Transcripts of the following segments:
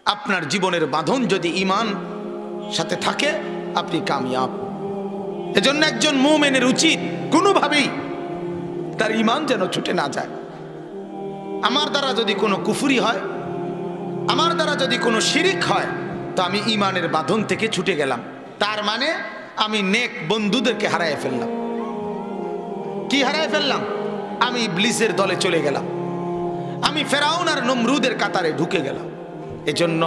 আপনার জীবনের বাঁধন যদি ঈমান সাথে থাকে আপনি কামিয়াব। এজন্য একজন মুমিনের উচিত কোনোভাবেই তার ঈমান যেন ছুটে না যায়। আমার দ্বারা যদি কোনো কুফরি হয়, আমার দ্বারা যদি কোনো শিরিক হয়, তো আমি ঈমানের বাঁধন থেকে ছুটে গেলাম, তার মানে আমি নেক বন্ধুদেরকে হারায় ফেললাম। কি হারায় ফেললাম? আমি ইবলিসের দলে চলে গেলাম, আমি ফেরাউন আর নমরুদের কাতারে ঢুকে গেলাম। এজন্য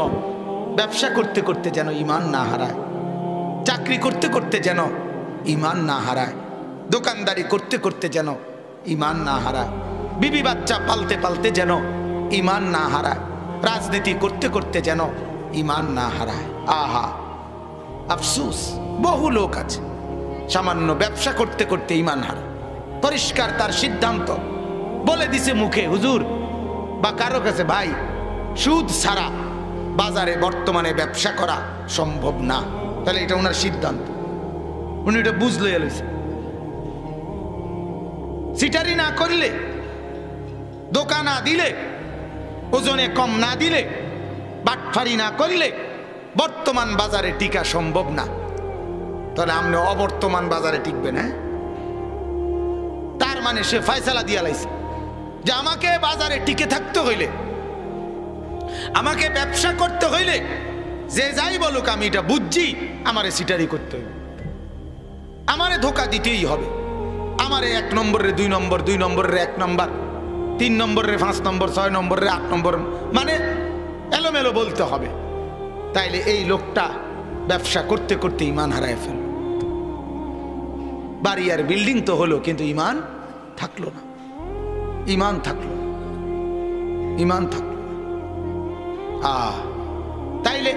ব্যবসা করতে করতে যেন ঈমান না হারায়, চাকরি করতে করতে যেন ঈমান না হারায়, দোকানদারি করতে করতে যেন ঈমান না হারায়, বিবি বাচ্চা পালতে পালতে যেন ঈমান না হারায়, রাজনীতি করতে করতে যেন ঈমান না হারায়। আহা, আফসোস, বহু লোক আছে সামান্য ব্যবসা করতে করতে ঈমান হারায়। পরিষ্কার তার সিদ্ধান্ত, বলে দিছে মুখে হুজুর বা কারো কাছে, ভাই সুদ ছাড়া বাজারে বর্তমানে ব্যবসা করা সম্ভব না। তাহলে এটা ওনার সিদ্ধান্ত, উনি এটা বুঝলে এলেছে। সিটারি না করলে, দোকান না দিলে, ওজনে কম না দিলে, বাটফারি না করলে বর্তমান বাজারে টিকা সম্ভব না। তাহলে আপনি অবর্তমান বাজারে টিকবেন? হ্যাঁ, তার মানে সে ফয়সালা দিয়া লাইছে যে আমাকে বাজারে টিকে থাকতে হইলে, আমাকে ব্যবসা করতে হইলে, যে যাই বলুক আমি এটা বুঝছি, আমারে সিটারি করতে হইবে, আমারে ধোকা দিতেই হবে, আমারে 1 নম্বরের 2 নম্বর, 2 নম্বরের 1 নম্বর, 3 নম্বরের 5 নম্বর, 6 নম্বরের 8 নম্বর, মানে এলোমেলো বলতে হবে। তাইলে এই লোকটা ব্যবসা করতে করতে ঈমান হারায় ফেল। বাড়ি আর বিল্ডিং তো হলো, কিন্তু ঈমান থাকলো না, ঈমান থাকলো না, ঈমান থাকলো না। তাইলে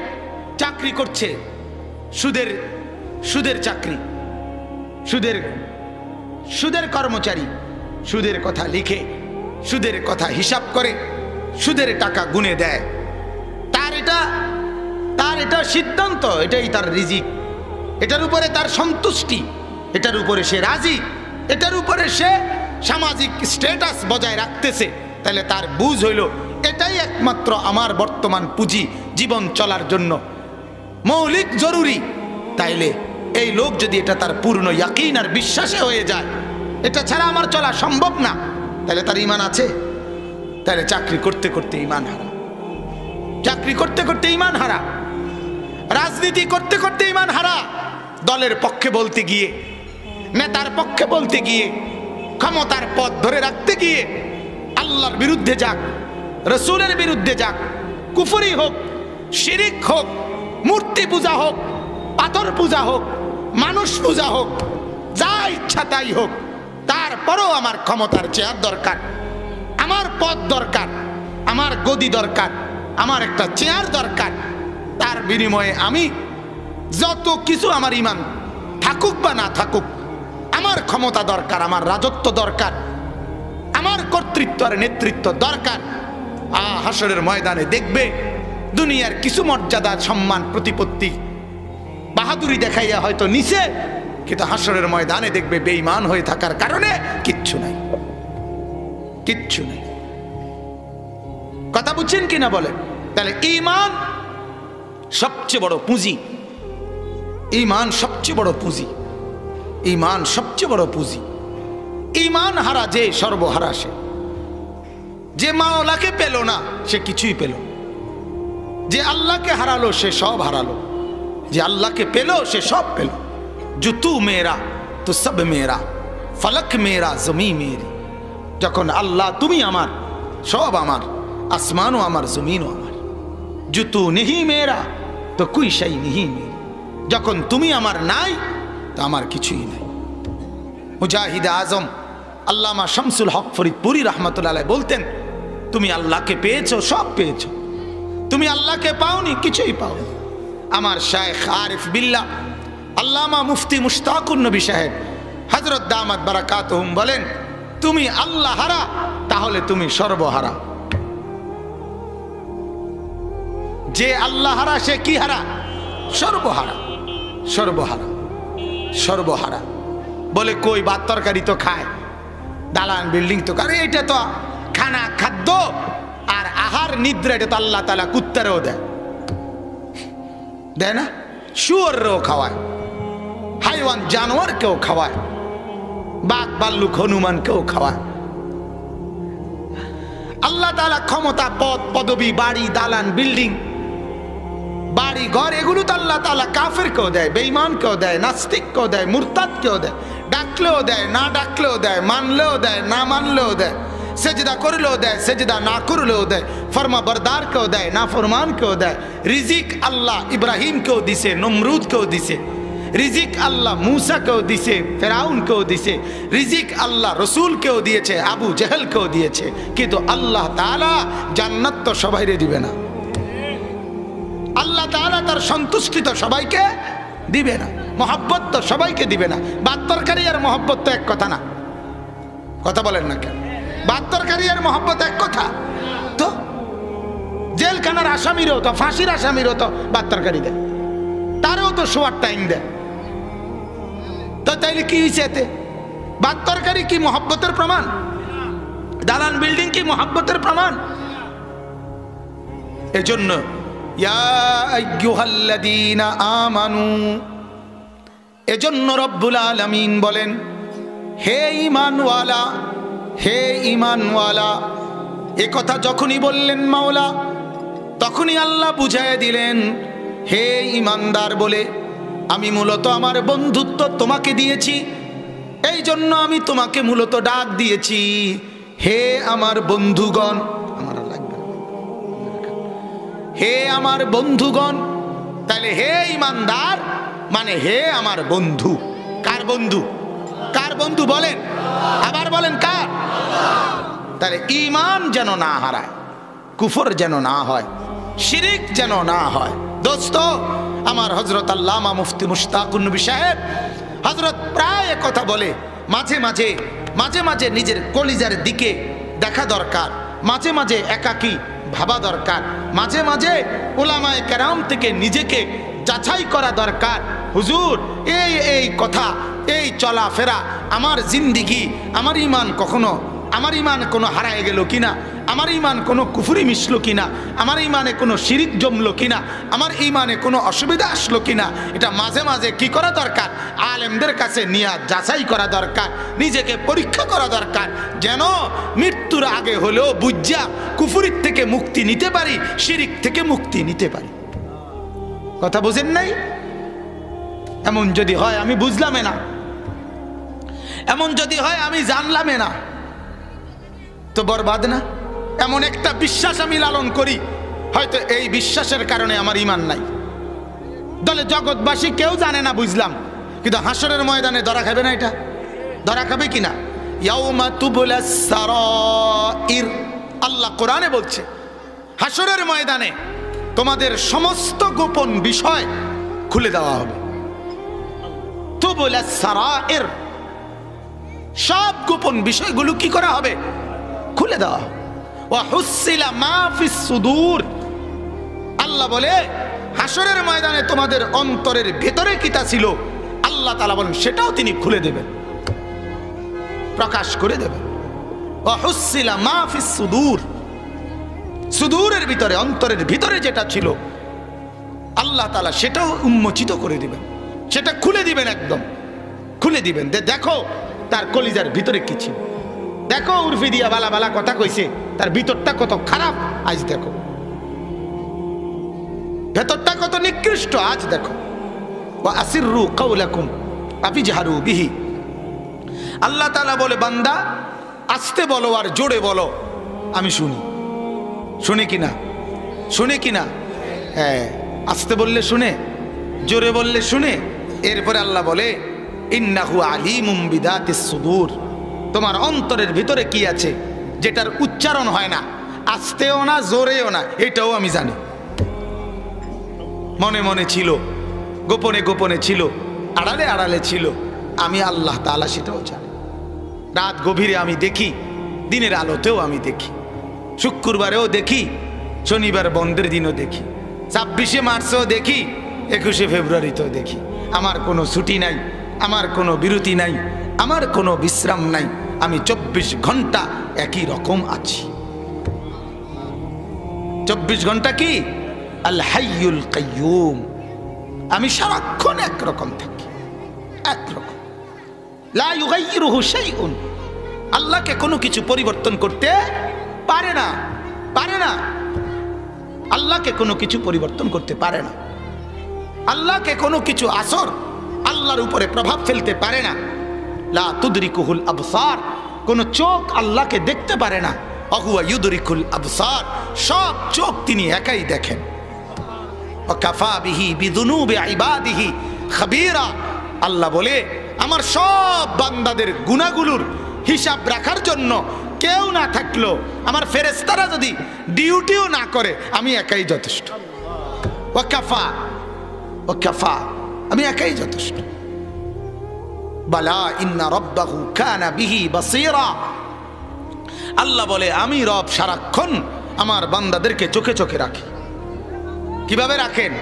চাকরি করছে, সুদের চাকরি, সুদের কর্মচারী, সুদের কথা লিখে, সুদের কথা হিসাব করে, সুদের টাকা গুনে দেয়। তার এটা সিদ্ধান্ত, এটাই তার রিজিক, এটার উপরে তার সন্তুষ্টি, এটার উপরে সে রাজি, এটার উপরে সে সামাজিক স্ট্যাটাস বজায় রাখতেছে। তাহলে তার বুঝ হইল এটাই একমাত্র আমার বর্তমান পুঁজি, জীবন চলার জন্য মৌলিক জরুরি। তাইলে এই লোক যদি এটা তার পূর্ণ ইয়াকিন আর বিশ্বাসে হয়ে যায়, এটা ছাড়া আমার চলা সম্ভব না, তাহলে তার ঈমান আছে। তাহলে চাকরি করতে করতে ঈমান হারা, চাকরি করতে করতে ঈমান হারা, রাজনীতি করতে করতে ঈমান হারা, দলের পক্ষে বলতে গিয়ে, নেতার পক্ষে বলতে গিয়ে, ক্ষমতার পথ ধরে রাখতে গিয়ে আল্লাহর বিরুদ্ধে যাক, রসুলের বিরুদ্ধে যাক, কুফরি হোক, শিরিক হোক, মূর্তি পূজা হোক, পাথর পূজা হোক, মানুষ পূজা হোক, যা ইচ্ছা তাই হোক, তারপরও আমার ক্ষমতার চেয়ার দরকার, আমার পদ দরকার, আমার গদি দরকার, আমার একটা চেয়ার দরকার। তার বিনিময়ে আমি যত কিছু, আমার ঈমান থাকুক বা না থাকুক, আমার ক্ষমতা দরকার, আমার রাজত্ব দরকার, আমার কর্তৃত্ব আর নেতৃত্ব দরকার। হাসরের ময়দানে দেখবে দুনিয়ার কিছু মর্যাদা, সম্মান, প্রতিপত্তি, বাহাদুরি দেখাইয়া হয়তো নিচে, কিন্তু হাসরের ময়দানে দেখবে বেঈমান হয়ে থাকার কারণে কিচ্ছু নাই, কিচ্ছু নাই। কথা বুঝছেন কিনা বলেন? তাহলে ঈমান সবচেয়ে বড় পুঁজি, ঈমান সবচেয়ে বড় পুঁজি, ঈমান সবচেয়ে বড় পুঁজি। ঈমান হারা যে সর্বহারা সে, যে মাওলাকে পেল না সে কিছুই পেল, যে আল্লাহকে হারালো সে সব হারালো, যে আল্লাহকে পেল সে সব পেল। जो तू मेरा तो सब मेरा, फलक मेरा जमी मेरी। যখন আল্লাহ তুমি আমার, সব আমার, আসমানও আমার, জমিনও আমার। जो तू नहीं मेरा तो कोई शै नहीं मेरी। যখন তুমি আমার নাই তো আমার কিছুই নাই। মুজাহিদ আজম আল্লামা শামসুল হক ফরিদপুরি রহমতুল্লাহ আলাইহি বলতেন, তুমি আল্লাহকে পেয়েছো, সব পেয়েছো, তুমি আল্লাহকে পাওনি, কিছুই পাওনি। আমার শায়েখ আরিফ বিল্লাহ আল্লামা মুফতি মুশতাকুর নবী সাহেব হযরত দামাত বারাকাতুহুম বলেন, তুমি আল্লাহ হারা তাহলে তুমি সর্বহারা। যে আল্লাহ হারা সে কি হারা? সর্বহারা, সর্বহারা, সর্বহারা। বলে কই, ভাত তরকারি তো খায়, দালান বিল্ডিং তো করে, এটা তো খানা খাদ্য আর আহার নিদ্রা, এটা তো আল্লাহ তাআলা কুত্তারেও দেয়। দেয় না? শুয়োরও খাওয়ায়, হাইওয়ান জানোয়ারকেও খাওয়ায়, বাঘ ভাল্লুক হনুমানকেও খাওয়ায়। আল্লাহ তাআলা ক্ষমতা, পদ পদবী, বাড়ি দালান, বিল্ডিং, বাড়ি ঘর, এগুলো তো আল্লাহ তাআলা কাফেরকেও দেয়, বেঈমানকেও দেয়, নাস্তিককেও দেয়, মুরতাদকেও দেয়। ডাকলেও দেয়, না ডাকলেও দেয়, মানলেও দেয়, না মানলেও দেয়, সেজদা করলেও দেয়, সেজদা না করলেও দেয়, ফরমা বরদারকেও দেয়, না ফরমানকেও দেয়। রিজিক আল্লাহ ইব্রাহিমকেও দিছে, নমরুদকেও দিছে। রিজিক আল্লাহ মুসাকেও দিছে, ফেরাউনকেও দিছে। রিজিক আল্লাহ রসুলকেও দিয়েছে, আবু জেহেলকেও দিয়েছে। কিন্তু আল্লাহ তাআলা জান্নাত তো সবাইরে দিবে না। আল্লাহ তাআলা তার সন্তুষ্টি তো সবাইকে দিবে না, মহব্বত তো সবাইকে দিবে না। ভাত তরকারি আর মহব্বত তো এক কথা না, কথা বলেন না কেন? ভাত তরকারি আর মহব্বত এক কথা তো? জেলখানার আসামিরও তো, ফাঁসির আসামিরও তো ভাত তরকারি দেয়, তারও তো শোয়ার টাইম দেয়। তো তাইলে কি হয়েছে এতে? ভাত তরকারি কি মহব্বতের প্রমাণ? দালান বিল্ডিং কি মহব্বতের প্রমাণ? এজন্য ইয়া আইয়ুহাল্লাযীনা আমানু, এজন্য রব্বুল আলামিন বলেন, হে ঈমানওয়ালা, হে ঈমানওয়ালা। এ কথা যখনই বললেন মাওলা, তখনই আল্লাহ বুঝাইয়া দিলেন, হে ঈমানদার বলে আমি মূলত আমার বন্ধুত্ব তোমাকে দিয়েছি, এই জন্য আমি তোমাকে মূলত ডাক দিয়েছি, হে আমার বন্ধুগণ। আমার লাগবে না, হে আমার বন্ধুগণ। তাহলে হে ঈমানদার মানে হে আমার বন্ধু। কার বন্ধু? কার বন্ধু বলেন? আবার বলেন কার? তাহলে ঈমান যেন না হারায়, কুফর যেন না হয়, শিরিক যেন না হয়। দোস্ত আমার হযরত আল্লামা মুফতি মুশতাকুন নবী সাহেব হযরত প্রায় কথা বলে, মাঝে মাঝে মাঝে মাঝে নিজের কলিজার দিকে দেখা দরকার, মাঝে মাঝে একাকী ভাবা দরকার, মাঝে মাঝে উলামায়ে কেরাম থেকে নিজেকে যাচাই করা দরকার। হুজুর এই এই কথা, এই চলাফেরা, আমার জিন্দিগি, আমার ঈমান কখনো, আমার ঈমান কোনো হারায় গেল কিনা, আমার ঈমান কোনো কুফরি মিশলো কিনা, আমার ঈমানে কোনো শিরিক জমলো কিনা, আমার ঈমানে কোনো অসুবিধা আসলো কিনা, এটা মাঝে মাঝে কি করা দরকার? আলেমদের কাছে নিয়ে যাচাই করা দরকার, নিজেকে পরীক্ষা করা দরকার, যেন মৃত্যুর আগে হলেও বুঝা কুফরির থেকে মুক্তি নিতে পারি, শিরিক থেকে মুক্তি নিতে পারি। কথা বুঝেন নাই? এমন যদি হয় আমি বুঝলামে না, এমন যদি হয় আমি জানলামে না, তো বরবাদ না? এমন একটা বিশ্বাস আমি লালন করি, হয়তো এই বিশ্বাসের কারণে আমার ঈমান নাই, দলে জগৎবাসী কেউ জানে না, বুঝলাম, কিন্তু হাসরের ময়দানে ধরা খাবে না? এটা ধরা খাবে কিনা? ইয়াউমা তুবলাস সারাইর, আল্লাহ কোরআনে বলছে, হাসরের ময়দানে তোমাদের সমস্ত গোপন বিষয় খুলে দেওয়া হবে। তুবলাস সারাইর, সব গোপন বিষয়গুলো কি করা হবে? খুলে দেওয়া হবে। ওয়া হুসিলা মা ফিস সুদূর, আল্লাহ বলে হাসরের ময়দানে তোমাদের অন্তরের ভেতরে কিতা ছিল, আল্লাহ তাআলা বলেন সেটাও তিনি খুলে দেবেন, প্রকাশ করে দেবেন। ওয়া হুসিলা মা ফিস সুদূর, সুদূরের ভিতরে, অন্তরের ভিতরে যেটা ছিল আল্লাহ তাআলা সেটাও উন্মোচিত করে দিবেন, সেটা খুলে দিবেন, একদম খুলে দিবেন। দেখো তার কলিজার ভিতরে কি ছিল, দেখো উর্ফি দিয়া বালা বালা কথা কইছে, তার ভিতরটা কত খারাপ, আজ দেখো ভেতরটা কত নিকৃষ্ট, আজ দেখো। ওয়া আসিররু কাওলাকুম আফিজহারু বিহি, আল্লাহ তাআলা বলে বান্দা আস্তে বলো আর জোরে বলো, আমি শুনি। শুনে কিনা? শুনে কিনা? হ্যাঁ, আস্তে বললে শুনে, জোরে বললে শুনে। এরপরে আল্লাহ বলে ইন্নাহু আলিমুম বিদাতিস সুদূর, তোমার অন্তরের ভিতরে কি আছে যেটার উচ্চারণ হয় না, আস্তেও না জোরেও না, এটাও আমি জানি। মনে মনে ছিল, গোপনে গোপনে ছিল, আড়ালে আড়ালে ছিল, আমি আল্লাহ তাআলা সেটাও জানি। রাত গভীরে আমি দেখি, দিনের আলোতেও আমি দেখি, শুক্রবারেও দেখি, শনিবার বন্ধের দিনও দেখি, 26শে মার্চেও দেখি, 21শে ফেব্রুয়ারিতেও দেখি। আমার কোনো ছুটি নাই, আমার কোনো বিরতি নাই, আমার কোনো বিশ্রাম নাই, আমি 24 ঘন্টা একই রকম আছি। 24 ঘন্টা কি? আল হাইয়ুল কাইয়ুম, আমি সারাক্ষণ একরকম থাকি, একরকম। লা ইউগাইয়িরুহু শাইউন, আল্লাহকে কোনো কিছু পরিবর্তন করতে পারে না, পারে না। আল্লাহকে কোনো কিছু পরিবর্তন করতে পারে না। আল্লাহকে কোনো কিছু আসর আল্লাহর উপরে প্রভাব ফেলতে পারে না। লা তুদরিকুহুল আবসার, কোন চোখ আল্লাহকে দেখতে পারে না। ওয়াহুয়া ইউদরিকুল আবসার, সব চোখ তিনি একাই দেখেন। ওয়াকাফা বিহি বিযুনুবি ইবাদিহি খাবীরা, আল্লাহ বলে আমার সব বান্দাদের গুনাহগুলোর হিসাব রাখার জন্য কেউ না থাকলো, আমার ফেরেশতারা যদি ডিউটিও না করে, আমি একাই যথেষ্ট। ওয়াকাফা, ওয়াকাফা, আমি একাই যথেষ্ট। বালা ইন্না রাব্বাহু কানা বিহি বাসীরা, আল্লাহ বলে আমি রব সারাক্ষণ আমার বান্দাদেরকে চোখে চোখে রাখি। কিভাবে রাখেন?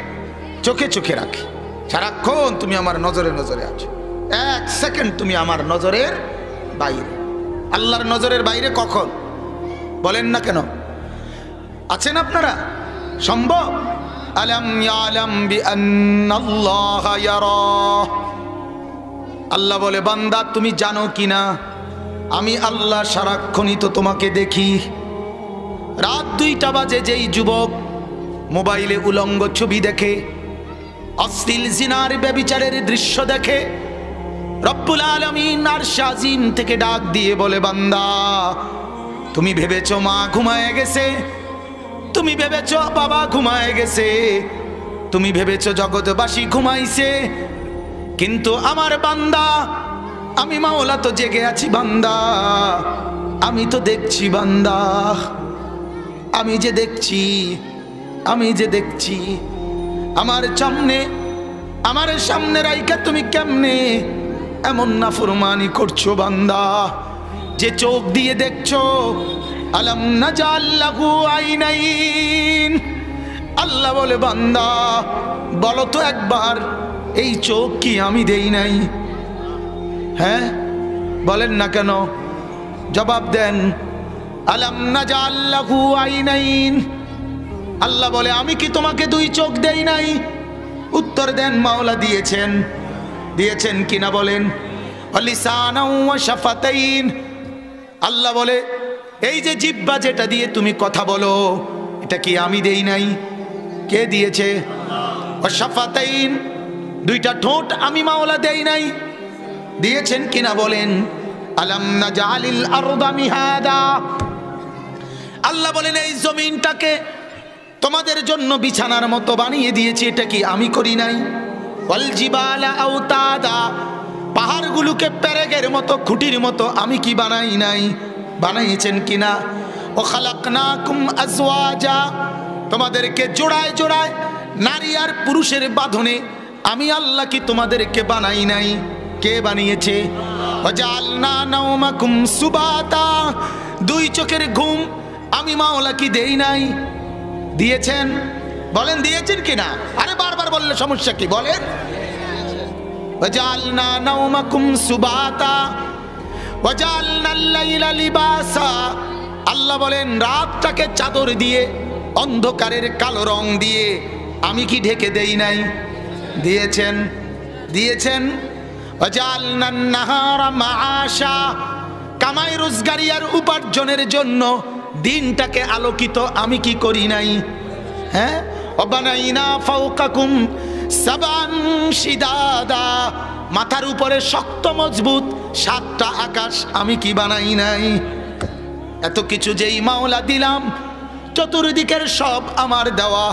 চোখে চোখে রাখি। সারাক্ষণ তুমি আমার নজরে নজরে আছো, এক সেকেন্ড তুমি আমার নজরের বাইরে। আল্লাহর নজরের বাইরে কখন? বলেন না কেন? আছেন আপনারা? সম্ভব? আলাম ইয়ালাম বিআন্নাল্লাহা ইয়ারা, আল্লাহ বলে বান্দা তুমি জানো কিনা আমি আল্লাহ সারাক্ষণই তো তোমাকে দেখি। রাত 2টা বাজে যেই যুবক মোবাইলে উলঙ্গ ছবি দেখে, অশ্লীল জিনার ব্যভিচারের দৃশ্য দেখে, রব্বুল আলামিন আরশ আজিম থেকে ডাক দিয়ে বলে বান্দা তুমি ভেবেছো মা ঘুমায় গেছে, তুমি ভেবেছো বাবা ঘুমায় গেছে, তুমি ভেবেছো জগৎবাসী ঘুমাইছে, কিন্তু আমার বান্দা আমি মাওলা তো জেগে আছি বান্দা, আমি তো দেখছি বান্দা, আমি যে দেখছি, আমি যে দেখছি। আমার সামনে রাইকা তুমি কেমনে এমন নাফরমানি করছো বান্দা, যে চোখ দিয়ে দেখছো। আলাম নাজাল লাহু আইনাইন, আল্লাহ বলে বান্দা বলো তো একবার এই চোখ কি আমি দেই নাই? হ্যাঁ বলেন না কেন? জবাব দেন। আলাম নাজাল লাহু আইনাইন, আল্লাহ বলে আমি কি তোমাকে 2 চোখ দেই নাই? উত্তর দেন মাওলা দিয়েছেন, দিয়েছেন কিনা বলেন। লিসানাও ওয়া শাফাতাইন, আল্লাহ বলে এই যে জিহ্বা যেটা দিয়ে তুমি কথা বলো এটা কি আমি দেই নাই? কে দিয়েছে? ওয়া শাফাতাইন, 2টা ঠোঁট আমি মাওলা দেই নাই? দিয়েছেন কিনা বলেন। আলাম নাজালিল আরদা মিহাদা, আল্লাহ বলেন এই জমিনটাকে তোমাদের জন্য বিছানার মতো বানিয়ে দিয়েছি, এটা কি আমি করি নাই? ওয়াল জিবালা আওতাদা, পাহাড়গুলোকে পেরেকের মতো খুঁটির মতো আমি কি বানাই নাই? বানাইছেন কিনা? ও খালাকনাকুম আজওয়াজা, তোমাদেরকে জোড়ায় জোড়ায় নারী আর পুরুষের বাঁধনে আমি আল্লাহ কি তোমাদেরকে বানাই নাই? কে বানিয়েছে? ওয়াজালনা নাওমাকুম সুবাতা, 2 চোখের ঘুম আমি মাওলা কি দেই নাই? দিয়েছেন? বলেন দিয়েছেন কিনা? আরে বারবার বললে সমস্যা কি? বলেন। ওয়াজালনা নাওমাকুম সুবাতা ওয়াজালনাল লাইলা লিবাসা, আল্লাহ বলেন রাতটাকে চাদর দিয়ে অন্ধকারের কালো রং দিয়ে আমি কি ঢেকে দেই নাই? দিয়েছেন, দিয়েছেন। ওয়াজালনান নাহারা মাআশা, কামাই রোজগারি আর উপার্জনের জন্য দিনটাকে আলোকিত আমি কি করি নাই? হ্যাঁ। ওয়াবানাইনা ফাওকাকুম সাবান শিদাদা, মাথার উপরে শক্ত মজবুত 7টা আকাশ আমি কি বানাই নাই? এত কিছু যেই মাওলা দিলাম, চতুর্দিকের সব আমার দেওয়া,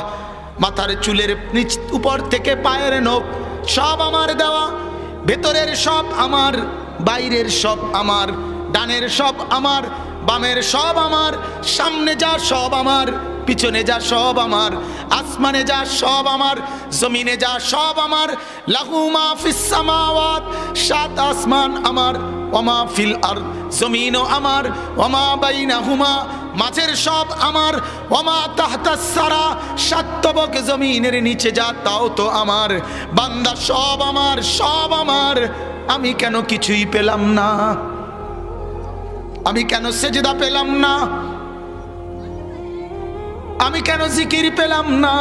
মাথার চুলের নিচ উপর থেকে পায়ের নখ সব আমার দেওয়া, ভেতরের সব আমার, বাইরের সব আমার, ডানের সব আমার, বামের সব আমার, সামনে যা সব আমার, পিছনে যা সব আমার, আসমানে যা সব আমার, জমিনে যা সব আমার। লাহু মা ফিস সামাওয়াত, 7 আসমান আমার, ওয়া মা ফিল আরদ, জমিনও আমার, ওয়া মা বাইনাহুমা, মাঝের সব আমার, ওয়া মা তাহতাস সারা, 7 তবক জমিনের নিচে যা তাও তো আমার। বান্দা সব আমার, সব আমার, আমি কেন কিছুই পেলাম না? আমি কেন সেজদা পেলাম না? আমি কেন জিকির পেলাম না?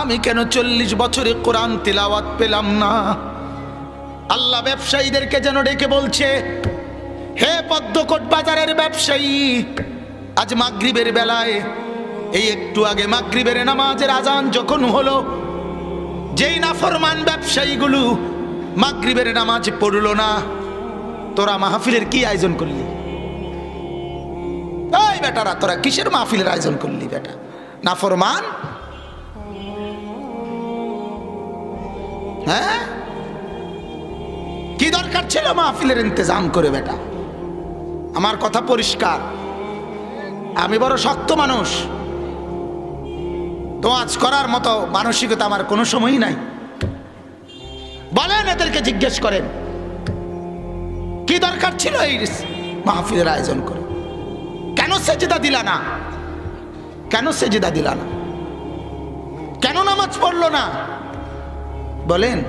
আমি কেন 40 বছরে কোরআন তিলাওয়াত পেলাম না? আল্লাহ ব্যবসায়ীদেরকে যেন ডেকে বলছে, হে পদ্মকোট বাজারের ব্যবসায়ী, আজ মাগরিবের বেলায়, এই একটু আগে মাগরিবের নামাজের আজান যখন হলো, যেই নাফরমান ব্যবসায়ীগুলো মাগরিবের নামাজ পড়লো না, তোরা মাহফিলের কি আয়োজন করলি? এই বেটারা, তোরা কিসের মাহফিলের আয়োজন করলি বেটা? নাফরমান। হ্যাঁ, কি দরকার ছিল মাহফিলের ইন্তজাম করে বেটা? আমার কথা পরিষ্কার, আমি বড় শক্ত মানুষ, দোয়াজ করার মতো মানসিকতা আমার কোনো সময়ই নাই। বলেন, এদেরকে জিজ্ঞেস করেন কি দরকার ছিল এই মাহফিলের আয়োজন করে? কেন সেজদা দিলা না? কেন সেজদা দিলা না? কেন নামাজ পড়লো না? বলেন।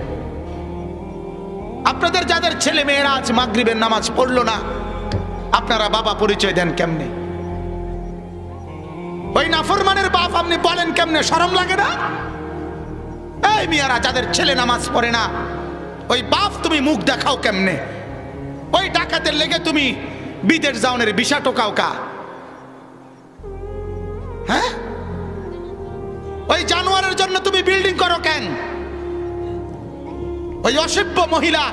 আপনাদের যাদের ছেলে মেয়েরা আজ মাগরিবের নামাজ পড়লো না, আপনারা বাবা পরিচয় দেন কেমনে? ওই নাফরমানের বাপ আপনি বলেন কেমনে? শরম লাগে না? এই মিয়ারা, যাদের ছেলে নামাজ পড়ে না, ওই বাপ তুমি মুখ দেখাও কেমনে? ওই ডাকাতের লেগে তুমি বিদেশ যাওনের বিষা টোকাও কা? হ্যাঁ, ওই জানোয়ারের জন্য তুমি বিল্ডিং করো কেন? ওই অসভ্য মহিলা,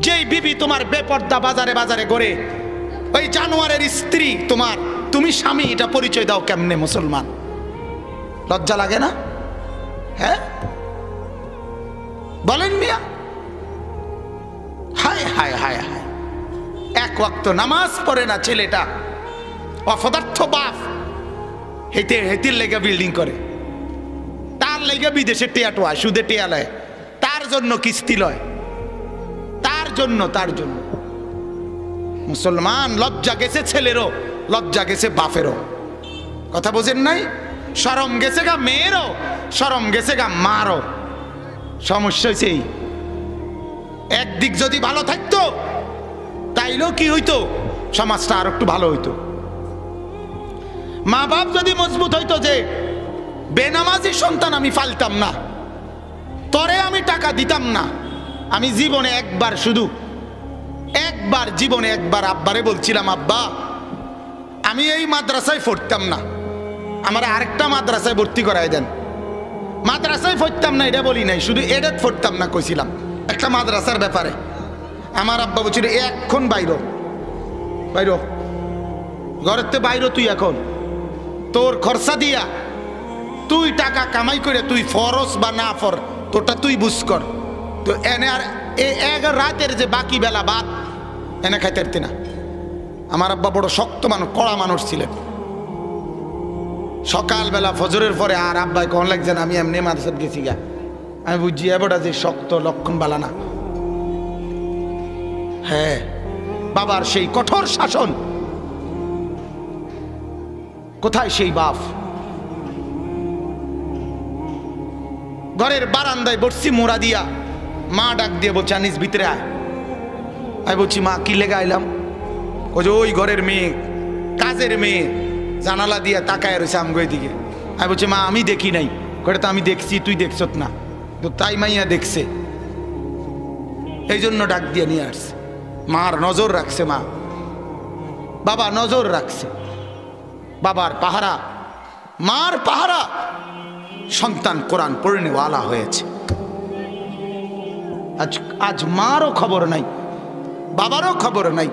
যেই বিবি তোমার বেপর্দা বাজারে বাজারে ঘোরে, ওই জানোয়ারের স্ত্রী তোমার, তুমি স্বামী, এটা পরিচয় দাও কেমনে? মুসলমান, লজ্জা লাগে না? হ্যাঁ, বলেন মিয়া। হায় হায় হায় হায়, এক ওয়াক্ত নামাজ পড়ে না ছেলেটা, অপদার্থ বাপ, হেতির লেগে বিল্ডিং করে, তার লেগে বিদেশে টিয়া টোয়া, সুদে টিয়া লয়, তার জন্য কিস্তি লয়, তার জন্য। মুসলমান, লজ্জা গেছে ছেলেরও, লজ্জা গেছে বাপেরও। কথা বোঝেন নাই? শরম গেছে গা মেয়েরও, শরম গেছে গা মারও। সমস্যা হয়েছে একদিক যদি ভালো থাকতো তাইলেও কি হইতো, সমাজটা আর একটু ভালো হইতো। মা বাপ যদি মজবুত হইতো যে বেনামাজি সন্তান আমি ফালতাম না, তরে আমি টাকা দিতাম না। আমি জীবনে একবার, শুধু একবার, জীবনে একবার আব্বারে বলছিলাম, আব্বা আমি এই মাদ্রাসায় পড়তাম না, আমার আরেকটা মাদ্রাসায় ভর্তি করাই দেন। মাদ্রাসায় পড়তাম না এটা বলি নাই, শুধু এডেট পড়তাম না কইছিলাম একটা মাদ্রাসার ব্যাপারে। আমার আব্বা বলছিল, এখন বাইর বাইর, ঘরের তে বাইর, তুই এখন তোর খরচা দিয়া তুই টাকা কামাই করে তুই ফরস বা না ফর, তোরটা তুই বুঝ কর। তো এনে আর এক রাতের যে বাকি বেলা ভাত এনে খাইতে না। আমার আব্বা বড় শক্ত মানুষ, কড়া মানুষ ছিলেন। সকালবেলা ফজরের পরে আর আব্বাই কখন লাগছেন, আমি এমনি মাদ্রাসাত গেছি গা, আমি বুঝছি এবারটা যে শক্ত লক্ষণ বালা না। হ্যাঁ, বাবার সেই কঠোর শাসন, কোথায় সেই বাপ? ঘরের বারান্দায় বসছি মোড়া দিয়া, মা ডাক দিয়ে বলছে, আনিস ভিতরে আয়। আমি বলছি, মা কি লেগে আইলাম? ওই ঘরের মেয়ে, কাজের মেয়ে জানালা দিয়া তাকায় রয়েছে আমগো দিকে। আমি বলছি, মা আমি দেখি নাই। করে তো আমি দেখছি, তুই দেখছত না? তো তাই মাইয়া দেখছে, এই জন্য ডাক দিয়ে নিয়ে আসছে। মার নজর রাখছে, মা বাবা নজর রাখছে। বাবার পাহারা, মার পাহারা, সন্তান কোরআন পড়নেওয়ালা হয়েছে। আজ মারও খবর নাই, বাবারও খবর নাই,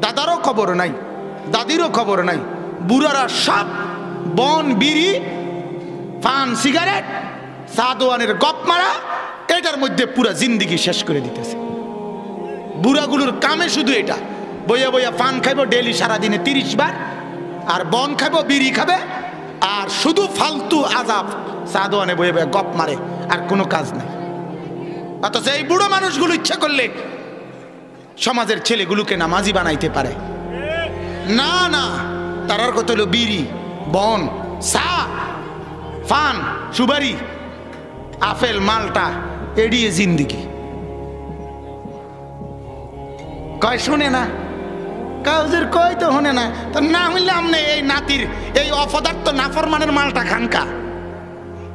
দাদারও খবর নাই, দাদিরও খবর নাই। বুড়ারা সব বন, বিড়ি, পান, সিগারেট, সাদওয়ানের গপ মারা, এটার মধ্যে পুরা জিন্দিগি শেষ করে দিতেছে। বুড়াগুলোর কামে শুধু এটা, বইয়া বইয়া পান খাইব ডেলি সারাদিনে 30 বার, আর বন খাইব, বিড়ি খাবে, আর শুধু ফালতু আজাব সাদওয়ানে বইয়া বইয়া গপ মারে, আর কোনো কাজ নাই। অথচ এই বুড়ো মানুষগুলো ইচ্ছা করলে সমাজের ছেলেগুলোকে নামাজি বানাইতে পারে না। না, তারার কত হলো বিড়ি, বন, চা, পান, সুবারি, আপেল, মালটা, এড়িয়ে জিন্দিগি। কয় শুনে না, কাউজের কয় তো শুনে না। তো না হইলে আমনে এই নাতির এই অপদার্থ নাফরমানের মালটা খানকা।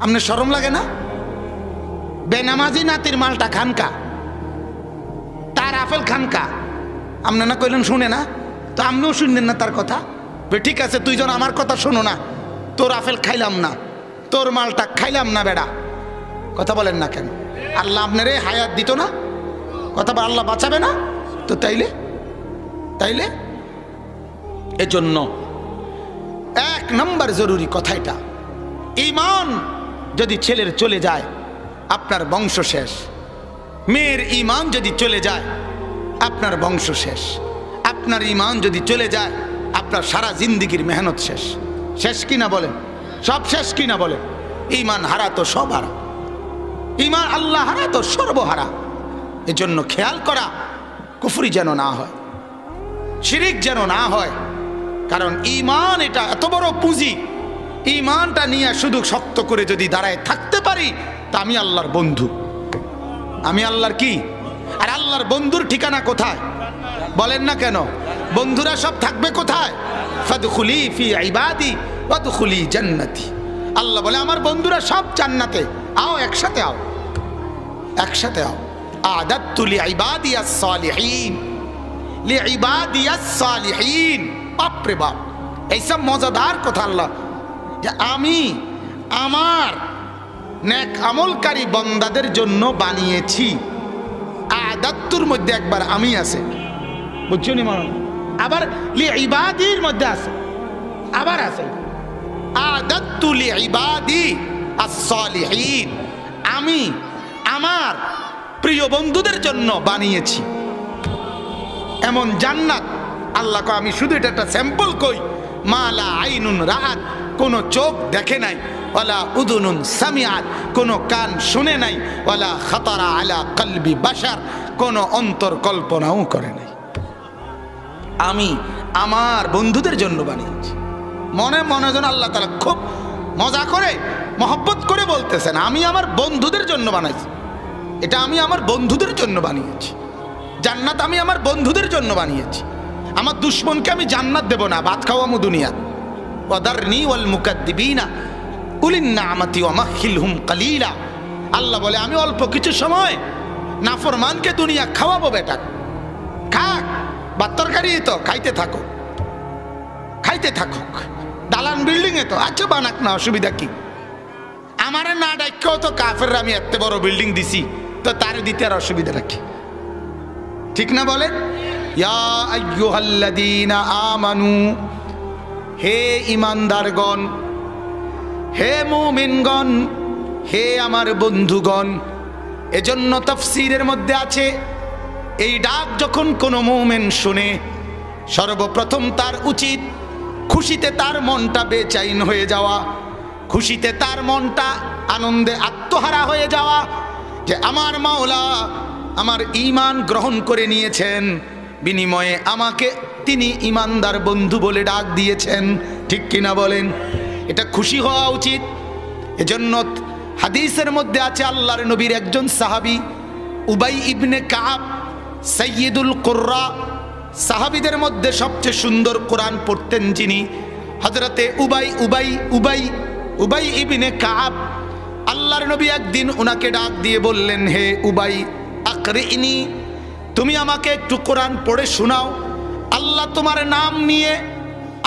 আপনার শরম লাগে না? বেনামাজি নাতির মালটা খানকা, তার আপেল খানকা, আপনি না কইলেন শুনে না, তো আপনিও শুনলেন না তার কথা। ঠিক আছে, তুই জন আমার কথা শোনো না, তোর আপেল খাইলাম না, তোর মালটা খাইলাম না বেড়া, কথা বলেন না কেন? আল্লাহ আপনারে হায়াত দিত না? কথা বল, আল্লাহ বাঁচাবে না তো? তাইলে তাইলে এজন্য এক নম্বর জরুরি কথা এটা, ঈমান যদি ছেলের চলে যায় আপনার বংশ শেষ। মেয়ের ঈমান যদি চলে যায় আপনার বংশ শেষ। আপনার ঈমান যদি চলে যায় আপনার সারা জিন্দেগির মেহনত শেষ। শেষ কিনা বলেন? সব শেষ কিনা বলেন? ঈমান হারা তো সব হারা, ঈমান আল্লাহ হারা তো সর্বহারা। এজন্য খেয়াল করা কুফরি যেন না হয়, শিরিক যেন না হয়। কারণ ঈমান এটা এত বড় পুঁজি, ঈমানটা নিয়ে শুধু শক্ত করে যদি দাঁড়ায় থাকতে পারি তা আমি আল্লাহর বন্ধু। আমি আল্লাহর কি? আর আল্লাহর বন্ধুর ঠিকানা কোথায় বলেন না কেন? বন্ধুরা সব থাকবে কোথায়? ফাদখুলি ফি ইবাদি ওয়াদখুলি জান্নাতি। আল্লাহ বলে আমার বন্ধুরা সব জান্নাতে, আও একসাথে আও, একসাথে আও। আদাতু লিইবাদিয়াস সালিহিন, লিইবাদিয়াস সালিহিন। বাপরে বাপ, এইসব মজাদার কথা আল্লাহ, যে আমি আমার নেক আমলকারী বান্দাদের জন্য বানিয়েছি। আদাতুর মধ্যে একবার আমি আছে, বুঝছো নি মানুষ? আবার লিইবাদির মধ্যে আছে, আবার আছে আদাতু লিইবাদি আস-সালিহিন। আমি আমার প্রিয় বন্ধুদের জন্য বানিয়েছি এমন জান্নাত। আল্লাহ কয় আমি শুধু এটা একটা স্যাম্পল কই, মালা আইনুন রাআত, কোন চোখ দেখে নাই, ওয়ালা উদুনুন সামিআত, কোন কান শুনে নাই, ওয়ালা খাতারা আলা কলবি বাশার, কোন অন্তর কল্পনাও করে নাই। আমি আমার বন্ধুদের জন্য বানিয়েছি। মনে মনে যেন আল্লাহ তাআলা খুব মজা করে মহব্বত করে বলতেছেন, আমি আমার বন্ধুদের জন্য বানাইছি। এটা আমি আমার বন্ধুদের জন্য বানিয়েছি। জান্নাত আমি আমার বন্ধুদের জন্য বানিয়েছি। আমার দুশ্মনকে আমি জান্নাত দেব না, ভাত খাওয়ামু দুনিয়া। ওয়াদারনি ওয়াল মুকাদ্দিবিনা উলিন নিআমাতি ওয়া মাহহিলহুম কালিলা। আল্লাহ বলে আমি অল্প কিছু সময় নাফরমানকে দুনিয়া খাওয়াবো। বেটা খাক, ভাত তরকারি তো খাইতে থাকো, খাইতে থাকুক। দালান বিল্ডিং এ তো আচ্ছা বানাক না, অসুবিধা কি? আমারে না ডাক্কেও তো কাফেররা আমি এত বড় বিল্ডিং দিছি, তো তারে দিতে আর অসুবিধা রাখি, ঠিক না বলেন? ইয়া আইয়ুহাল্লাযীনা আমানু, হে ঈমানদারগণ, হে মুমিনগণ, হে আমার বন্ধুগণ। এজন্য তাফসীরের মধ্যে আছে এই ডাক যখন কোনো মুমিন শুনে সর্বপ্রথম তার উচিত খুশিতে তার মনটা বেচাইন হয়ে যাওয়া, খুশিতে তার মনটা আনন্দে আত্মহারা হয়ে যাওয়া, যে আমার মাওলা আমার ঈমান গ্রহণ করে নিয়েছেন, বিনিময়ে আমাকে তিনি ঈমানদার বন্ধু বলে ডাক দিয়েছেন, ঠিক কিনা বলেন? এটা খুশি হওয়া উচিত। এজন্য হাদিসের মধ্যে আছে আল্লাহর নবীর একজন সাহাবী উবাই ইবনে কাব, সাইয়্যিদুল কুররা, সাহাবীদের মধ্যে সবচেয়ে সুন্দর কোরআন পড়তেন যিনি, হযরতে উবাই ইবনে কাব। আল্লাহর নবী একদিন ওনাকে ডাক দিয়ে বললেন, হে উবাই আকরিনি, তুমি আমাকে একটু কোরআন পড়ে শোনাও। আল্লাহ তোমার নাম নিয়ে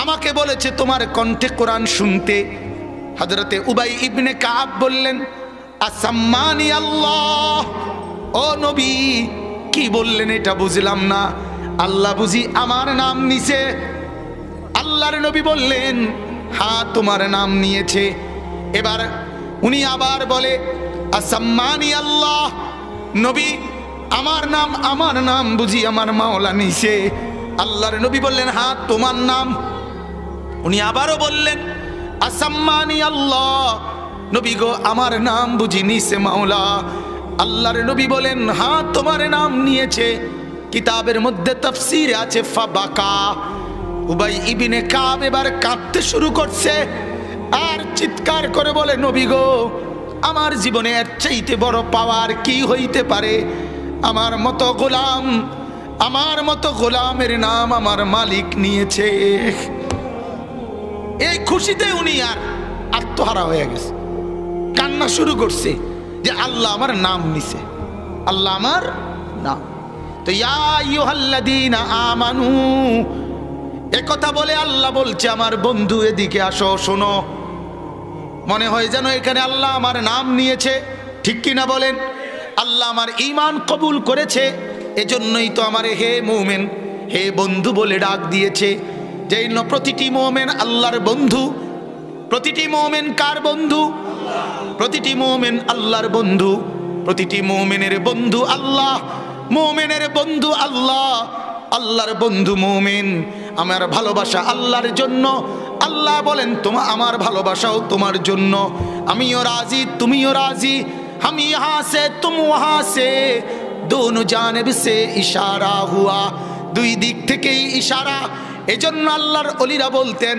আমাকে বলেছে তোমার কণ্ঠে কোরআন শুনতে। হযরতে উবাই ইবনে কাব বললেন, আসাম্মানি আল্লাহ। ও নবী, কি বললেন এটা বুঝলাম না। আল্লাহ বুঝি আমার নাম নিছে? আল্লাহর নবী বললেন, হ্যাঁ তোমার নাম নিয়েছে। এবার উনি আবার বলে, আসাম্মানি আল্লাহ। নবী, আমার নাম বুঝি আমার মাওলা নিছে? আল্লাহর নবী বললেন, হ্যাঁ তোমার নাম। উনি আবারও বললেন, আসাম্মানি আল্লাহ। নবী গো, আমার নাম বুঝি নিছে মাওলা? আল্লাহর নবী বলেন, হ্যাঁ তোমার নাম নিয়েছে। কিতাবের মধ্যে তাফসীরে আছে ফাবাকা। উবাই ইবনে কাব এবার কাঁদতে শুরু করছে আর চিৎকার করে বলে, নবী গো, আমার জীবনে এর চাইতে বড় পাওয়ার কি হইতে পারে? আমার মতো গোলামের নাম আমার মালিক নিয়েছে। এই খুশিতে উনি আর আত্মহারা হয়ে গেছে, কান্না শুরু করছে যে আল্লাহ আমার নাম নিছে, আল্লাহ আমার নাম। তো ইয়া আইয়ুহাল্লাযীনা আমানু, একথা বলে আল্লাহ বলছে আমার বন্ধু এদিকে আসো, শোনো। মনে হয় যেন এখানে আল্লাহ আমার নাম নিয়েছে, ঠিক কিনা বলেন? আল্লাহ আমার ঈমান কবুল করেছে, এজন্যই তো আমার হে মুমিন, হে বন্ধু বলে ডাক দিয়েছে। যেই জন্য প্রতিটি মুমিন আল্লাহর বন্ধু। প্রতিটি মুমিন কার বন্ধু? প্রতিটি মুমিন আল্লাহর বন্ধু। প্রতিটি মুমিনের বন্ধু আল্লাহ, মুমিনের বন্ধু আল্লাহ, আল্লাহর বন্ধু মুমিন। আমার ভালোবাসা আল্লাহর জন্য। আল্লাহ বলেন তোমার আমার ভালোবাসাও তোমার জন্য, আমিও রাজি তুমিও রাজি, हम यहाँ से तुम वहाँ से, दोनों जानिब से इशारा हुआ, দুই দিক থেকেই ইশারা। এজন্য আল্লাহর ওলিরা বলতেন,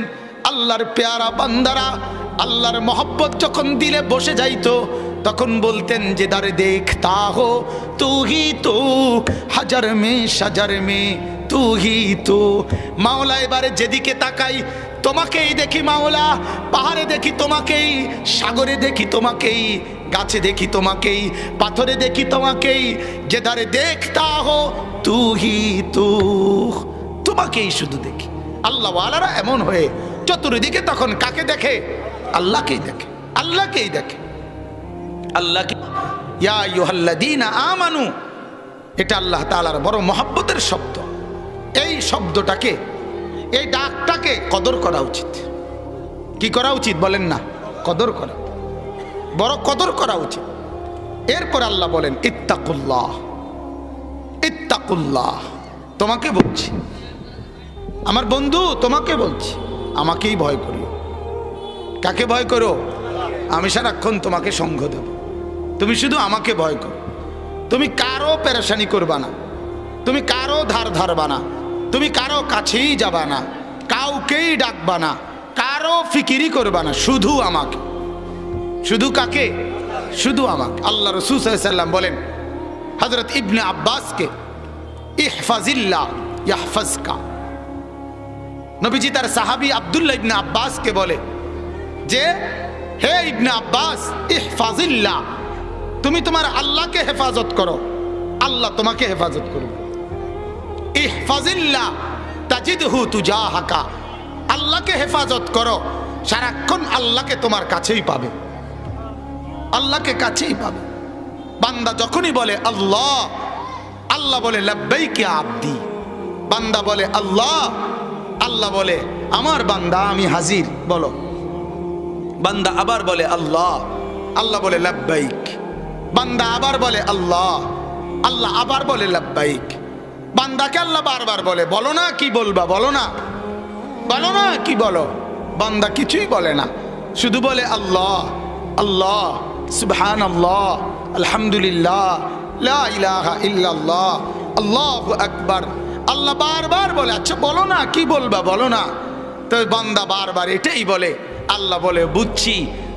আল্লাহর পেয়ারা বান্দারা আল্লাহর মহব্বত যখন দিলে বসে যাইতো তখন বলতেন যে দারে দেখতা হো তু হি তো, হাজার মে সাজার মে তু হি তো। মাওলা এবারে যেদিকে তাকাই তোমাকেই দেখি মাওলা, পাহাড়ে দেখি তোমাকেই, সাগরে দেখি তোমাকেই, গাছে দেখি তোমাকেই, পাথরে দেখি তোমাকেই, যে ধারে দেখতা হো তু হি তু, তোমাকেই শুধু দেখি। আল্লাহ ওয়ালারা এমন হয়ে চতুর্দিকে তখন কাকে দেখে? আল্লাহকেই দেখে, আল্লাহকেই দেখে, আল্লাহকে। ইয়া আইয়ুহাল্লাযীনা আমানু, এটা আল্লাহ তাআলার বড় মহব্বতের শব্দ। এই শব্দটাকে, এই ডাকটাকে কদর করা উচিত। কি করা উচিত বলেন না? কদর করা, বড় কদর করা উচিত। এরপর আল্লাহ বলেন ইত্তাকুল্লাহ, ইত্তাকুল্লাহ। তোমাকে বলছি আমার বন্ধু, তোমাকে বলছি আমাকেই ভয় করিও। কাকে ভয় করো? আমি সারাক্ষণ তোমাকে সঙ্গ দেব, তুমি শুধু আমাকে ভয় করো। তুমি কারো পেরেশানি করবা না, তুমি কারো ধার ধারবা না, তুমি কারো কাছেই যাবা না, কাউকেই ডাকবা না, কারো ফিকিরি করবা না, শুধু আমাকে। শুধু কাকে? শুধু আমাকে। আল্লাহ রাসূল সাল্লাল্লাহু আলাইহি ওয়াসাল্লাম বলেন হযরত ইবনে আব্বাসকে, ইহফাজিল্লাহ ইয়াহফাজকা। নবীজি তার সাহাবী আব্দুল্লাহ ইবনে আব্বাসকে বলে যে হে ইবনে আব্বাস, ইহফাজিল্লাহ, তুমি তোমার আল্লাহকে হেফাজত করো, আল্লাহ তোমাকে হেফাজত করবে। ইহফাজিল্লাহ তাজিদহু তুজাহাকা, আল্লাহকে হেফাজত করো, সারাক্ষণ আল্লাহকে তোমার কাছেই পাবে, আল্লাহকে কাছেই পাবে। বান্দা যখনই বলে আল্লাহ, আল্লাহ বলে লাব্বাইক ইয়া আব্দি। বান্দা বলে আল্লাহ, আল্লাহ বলে আমার বান্দা আমি হাজির, বলো। বান্দা আবার বলে আল্লাহ, আল্লাহ বলে লাব্বাইক। বান্দা আবার বলে আল্লাহ, আল্লাহ আবার বলে লাব্বাইক। বান্দাকে আল্লাহ বারবার বলে বলো না কি বলবা, বলো না, বলো না কি বলো। বান্দা কিছুই বলে না, শুধু বলে আল্লাহ আল্লাহ, সুবহানাল্লাহ, আলহামদুলিল্লাহ, লা ইলাহা ইল্লাল্লাহ, আল্লাহু আকবার। আল্লাহ বারবার বলে আচ্ছা বলো না কি বলবা, বলো না। তো বান্দা বারবার এটাই বলে। আল্লাহ বলে বুঝছি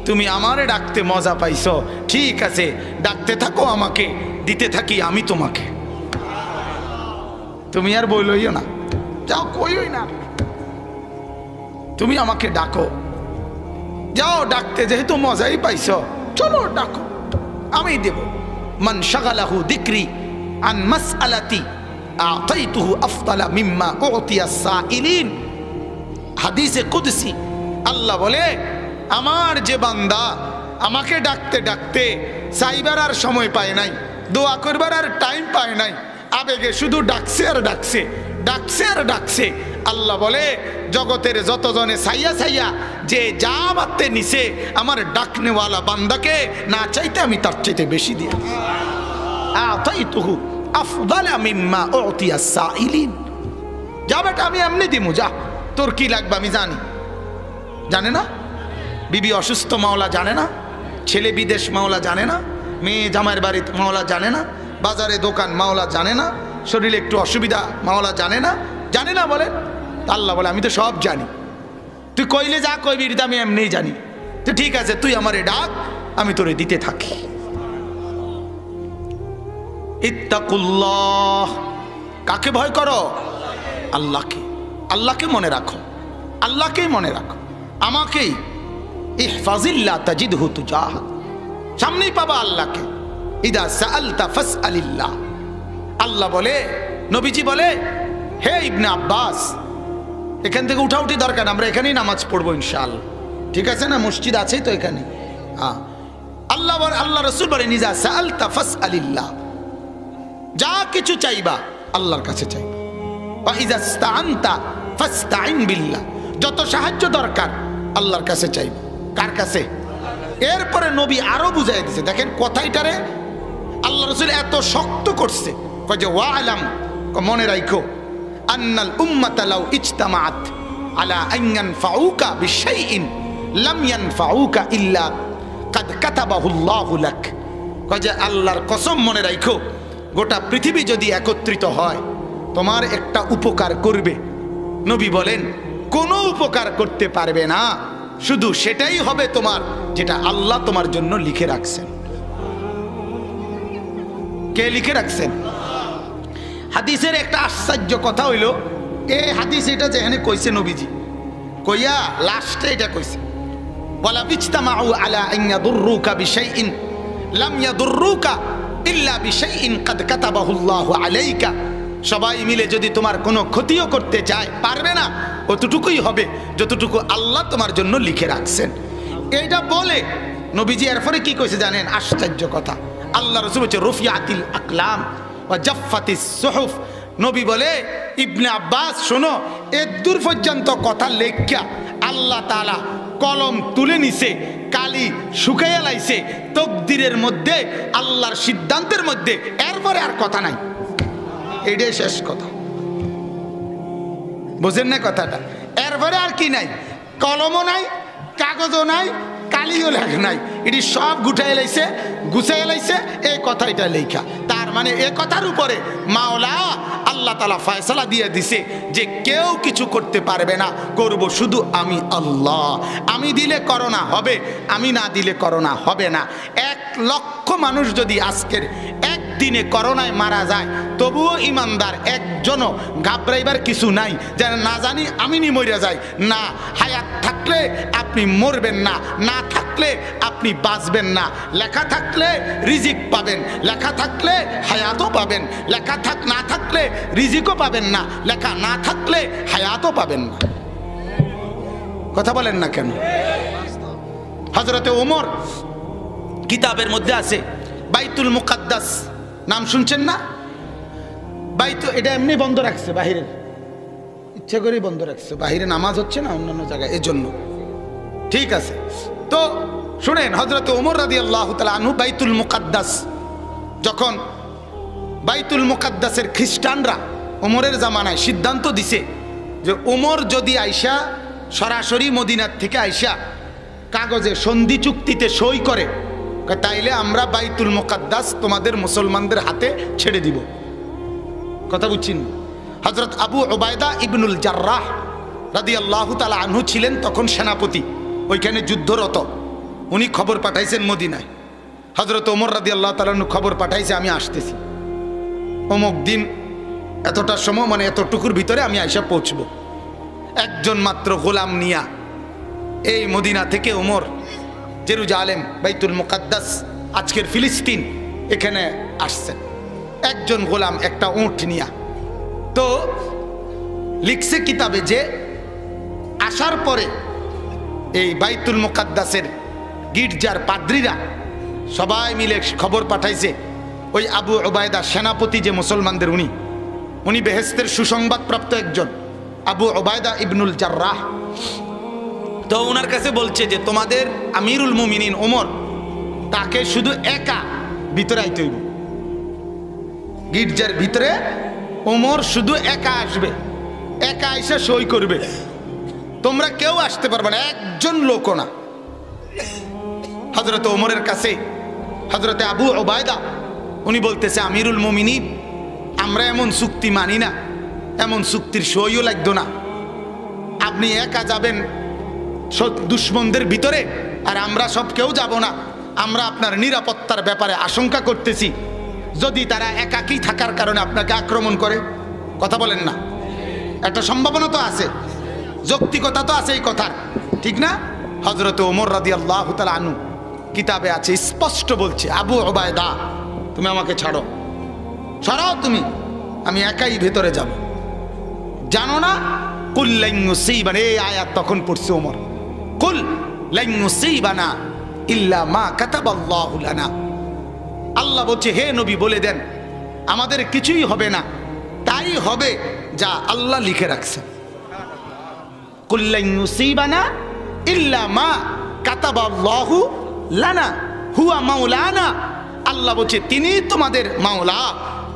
তুমি আমারে ডাকতে মজা পাইছো, ঠিক আছে ডাকতে থাকো আমাকে, দিতে থাকি আমি তোমাকে। তুমি আর বলইও না, যাও কইই না, তুমি আমাকে ডাকো, যাও ডাকতে, যেহেতু মজাই পাইছো চলো ডাকো, আমি দেব। মান শাগালাহু যিকরি আন মাসআলাতি আতাইতুহু আফদালা মিম্মা উতিয়াস সাইলিন। হাদিসে কুদসি আল্লাহ বলে আমার যে বান্দা আমাকে ডাকতে ডাকতে চাইবার আর সময় পায় নাই, দোয়া করবার আর টাইম পায় নাই, আবেগে শুধু ডাকছে আর ডাকছে, ডাকছে আর ডাকছে। আল্লাহ বলে জগতের যতজনে ছাইয়া ছাইয়া যে যা বাত্তে নিছে আমার ডাকনেওয়ালা বান্দাকে না চাইতে আমি তার চাইতে বেশি দিয়ে আতাইতুহু আফদালা মিম্মা উতিয়াস সাইলিন। যা বেটা আমি এমনি দিমু, যা তোর কি লাগবে আমি জানি। জানে না বিবি অসুস্থ মাওলা জানে না, ছেলে বিদেশ মাওলা জানে না, মেয়ে জামাইয়ের বাড়ি মাওলা জানে না, বাজারে দোকান মাওলা জানে না, শরীরে একটু অসুবিধা মাওলা জানে না, জানে না বলে। আল্লাহ বলে আমি তো সব জানি, তুই কইলে যা কইবি এটা আমি এমনিই জানি। তো ঠিক আছে তুই আমারে ডাক, আমি তোরে দিতে থাকি। ইত্তাকুল্লাহ, কাকে ভয় করো? আল্লাহকে। আল্লাহকে মনে রাখো, আল্লাহকেই মনে রাখো, আমাকেই। ইহফাজিল্লাহ তাজিদহু তুজাহাক, সামনেই পাবা আল্লাহকে। ইদা সাআলতা ফাসআলিল্লাহ। আল্লাহ বলে, নবীজি বলে, হে ইবনে আব্বাস, এখান থেকে উঠাউঠি দরকার, আমরা এখানেই নামাজ পড়বো ইনশাআল্লাহ, ঠিক আছে না? মসজিদ আছেই তো এখানে। আল্লাহ রাসূল বলেন, ইদা সাআলতা ফাসআলিল্লাহ, যা কিছু চাইবা আল্লাহর কাছে চাইবা। ওয়া ইযা ইসতাআনতা ফাসতাইন বিল্লাহ, যত সাহায্য দরকার আল্লাহর কাছে চাইবা। কার কাছে? এরপরে নবী আরো বুঝাই দিয়েছে, দেখেন কথাইটারে আল্লাহ রাসূল এত শক্ত করছে, কয় যে ওয়ালাম, মনে রাখো, আন্নাল উম্মাতা লাউ ইজতামাআত আলা আন ইয়ানফাউকা বিশাইইন লাম ইয়ানফাউকা ইল্লা কাদ কাতাবাহু আল্লাহু লাক। কয় যে আল্লাহর কসম, মনে রাখো, গোটা পৃথিবী যদি একত্রিত হয় তোমার একটা উপকার করবে, নবী বলেন কোনো উপকার করতে পারবে না, শুধু সেটাই হবে তোমার যেটা আল্লাহ তোমার জন্য লিখে রাখছেন। কে লিখে রাখছেন? হাদিসের একটা আশ্চর্য কথা হইল, এই হাদিস এটা যেখানে কইছে নবীজি, কইয়া লাস্টে এটা কইছে, ওয়ালা বিজতামাউ আলা আন ইয়াদুররুকা বিশাইইন লাম ইয়াদুররুকা ইল্লা বিশাইইন কাদ কাতাবাহু আল্লাহু আলাইকা। সবাই মিলে যদি তোমার কোনো ক্ষতিও করতে চায়, পারবে না, অতটুকুই হবে যতটুকু আল্লাহ তোমার জন্য লিখে রাখছেন। এইটা বলে নবীজি এরপরে কি কইছে জানেন? আশ্চর্য কথা। আল্লাহ রাসূল বলেছে, রুফিআতিল আকলাম ওয়া জাফফাতিস সুহুফ। নবী বলে, ইবনে আব্বাস শোনো, এর দূর পর্যন্ত কথা লেখা আল্লাহ তাআলা কলম তুলে নিছে, কালি শুকাইয়া লাইছে তকদিরের মধ্যে, আল্লাহর সিদ্ধান্তের মধ্যে, এরপরে আর কথা নাই। এটাই শেষ কথা। বুঝেন না কথাটা? এরপরে আর কি নাই? কলমও নাই, কাগজও নাই, কালিও লেখ নাই, এটি সব গুছাই লাইছে, গুছাই লাইছে, এই কথাটা লেখা। তার মানে এ কথার উপরে মাওলা আল্লাহ তাআলা ফয়সালা দিয়ে দিছে যে কেউ কিছু করতে পারবে না, করব শুধু আমি আল্লাহ। আমি দিলে করোনা হবে, আমি না দিলে করোনা হবে না। 1 লক্ষ মানুষ যদি আজকের একদিনে করোনায় মারা যায়, তবুও ইমানদার একজনও ঘাবড়াইবার কিছু নাই, যেন না জানি আমি নি মরে যাই। না, হায়াত থাকলে আপনি মরবেন না, না থাকলে আপনি বাঁচবেন না। লেখা থাকলে রিজিক পাবেন, লেখা থাকলে হায়াতও পাবেন, লেখা না থাকলে রিজিকও পাবেন না, লেখা না থাকলে হায়াতও পাবেন না। কথা বলেন না কেন? হযরতে ওমর কিতাবের মধ্যে আছে বাইতুল মুকাদ্দাস, নাম শুনছেন না? এটা এমনি বন্ধ রাখছে, বাহিরের ইচ্ছা করেই বন্ধ রাখছে, বাহিরে নামাজ হচ্ছে না অন্যান্য জায়গায়, এজন্য। ঠিক আছে, তো শুনেন, হযরত ওমর রাদিয়াল্লাহু তাআলা আনহু বাইতুল মুকাদ্দাস, যখন বাইতুল মুকাদ্দাসের খ্রিস্টানরা ওমরের জামানায় সিদ্ধান্ত দিছে যে ওমর যদি আইসা সরাসরি মদিনার থেকে আইসা কাগজে সন্ধি চুক্তিতে সই করে, তাইলে আমরা বাইতুল মুকাদ্দাস তোমাদের মুসলমানদের হাতে ছেড়ে দিব। কথা বুঝছেন? হযরত আবু উবায়দা ইবনুল জাররাহ রাদিয়াল্লাহু তাআলা আনহু ছিলেন তখন সেনাপতি, ওইখানে যুদ্ধরত। উনি খবর পাঠাইছেন মদিনায়, হযরত ওমর রাদিয়াল্লাহু তাআলা আনহু খবর পাঠাইছে, আমি আসতেছি অমুক দিন এতটার সময়, মানে এতটুকুর ভিতরে আমি আইসা পৌঁছব। একজন মাত্র গোলাম নিয়া এই মদিনা থেকে ওমর জেরুজালেম, বাইতুল মুকাদ্দাস, আজকের ফিলিস্তিন, এখানে আসছেন একজন গোলাম একটা উট নিয়া। তো লিখছে কিতাবে যে আসার পরে এই বাইতুল মুকাদ্দাসের গির্জার পাদ্রীরা সবাই মিলে খবর পাঠাইছে, ওই আবু উবায়দা সেনাপতি যে মুসলমানদের, উনি বেহেশতের সুসংবাদ প্রাপ্ত একজন, আবু উবায়দা ইবনুল জাররাহ। তো ওনার কাছে বলছে যে তোমাদের আমিরুল মুমিনিন ওমর, তাকে শুধু একা ভিতরে আইতে হইব, গির্জার ভিতরে ওমর শুধু একা আসবে, একা এসে সই করবে, তোমরা কেউ আসতে পারবে না, একজন লোকও না। হযরত ওমরের কাছে হযরতে আবু উবায়দা উনি বলতেছে, আমিরুল মুমিনিন, আমরা এমন চুক্তি মানি না, এমন চুক্তির সইও লাগতো না, আপনি একা যাবেন দুশ্মনদের ভিতরে, আর আমরা সব কেউ যাব না, আমরা আপনার নিরাপত্তার ব্যাপারে আশঙ্কা করতেছি, যদি তারা একাকী থাকার কারণে আপনাকে আক্রমণ করে। কথা বলেন না? একটা সম্ভাবনা তো আছে, যৌক্তিকতা তো আছে এই কথার, ঠিক না? হযরত ওমর রাদিয়াল্লাহু তাআলা আনহু কিতাবে আছে, স্পষ্ট বলছে, আবু উবায়দা তুমি আমাকে ছাড়ো, ছাড়াও তুমি, আমি একাই ভেতরে যাব। জানো না কুল লান ইউসিবানা, এই আয়াত তখন পড়ছে ওমর, কুল লান ইউসিবানা ইল্লা মা কাতাবাল্লাহু লানা। আল্লাহ বলছে হে নবী বলে দেন আমাদের কিছুই হবে না, তাই হবে যা আল্লাহ লিখে রাখছেন। কুল লান ইউসিবানা ইল্লা মা কাতাবাল্লাহু লানা হুয়া মাওলানা। আল্লাহ বলছে তিনি তোমাদের মাওলা,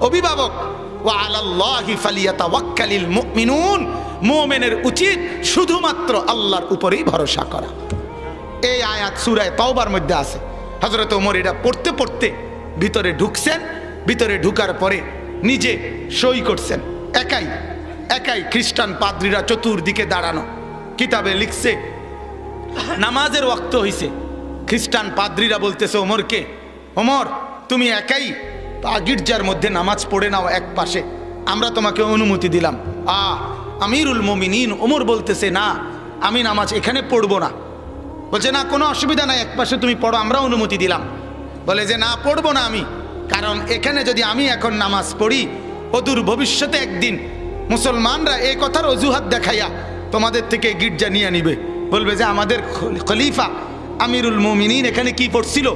অভিভাবক। ওয়া আলাল্লাহি ফালিয়াতাওয়াক্কালিল মুমিনুন, মুমিনের উচিত শুধুমাত্র আল্লাহর উপরেই ভরসা করা। এই আয়াত সূরা তাওবার মধ্যে আছে। হযরত ওমর এটা পড়তে পড়তে ভিতরে ঢুকছেন, ভিতরে ঢুকার পরে নিজে সই করছেন, একাই একাই। খ্রিস্টান পাদ্রীরা চতুর্দিকে দাঁড়ানো, কিতাবে লিখছে নামাজের ওয়াক্ত হইছে, খ্রিস্টান পাদ্রীরা বলতেছে ওমরকে, ওমর তুমি একাই গির্জার মধ্যে নামাজ পড়ে নাও এক পাশে, আমরা তোমাকে অনুমতি দিলাম। আমিরুল মুমিনিন ওমর বলতেছে না আমি নামাজ এখানে পড়বো না। বলছে না কোনো অসুবিধা নাই, এক পাশে তুমি পড়ো, আমরা অনুমতি দিলাম। বলে যে না পড়বো না আমি, কারণ এখানে যদি আমি এখন নামাজ পড়ি অদূর ভবিষ্যতে একদিন মুসলমানরা এই কথার অজুহাত দেখাইয়া তোমাদের থেকে গির্জা নিয়ে নিবে, বলবে যে আমাদের খলিফা আমিরুল মুমিনিন এখানে কি পড়ছিল,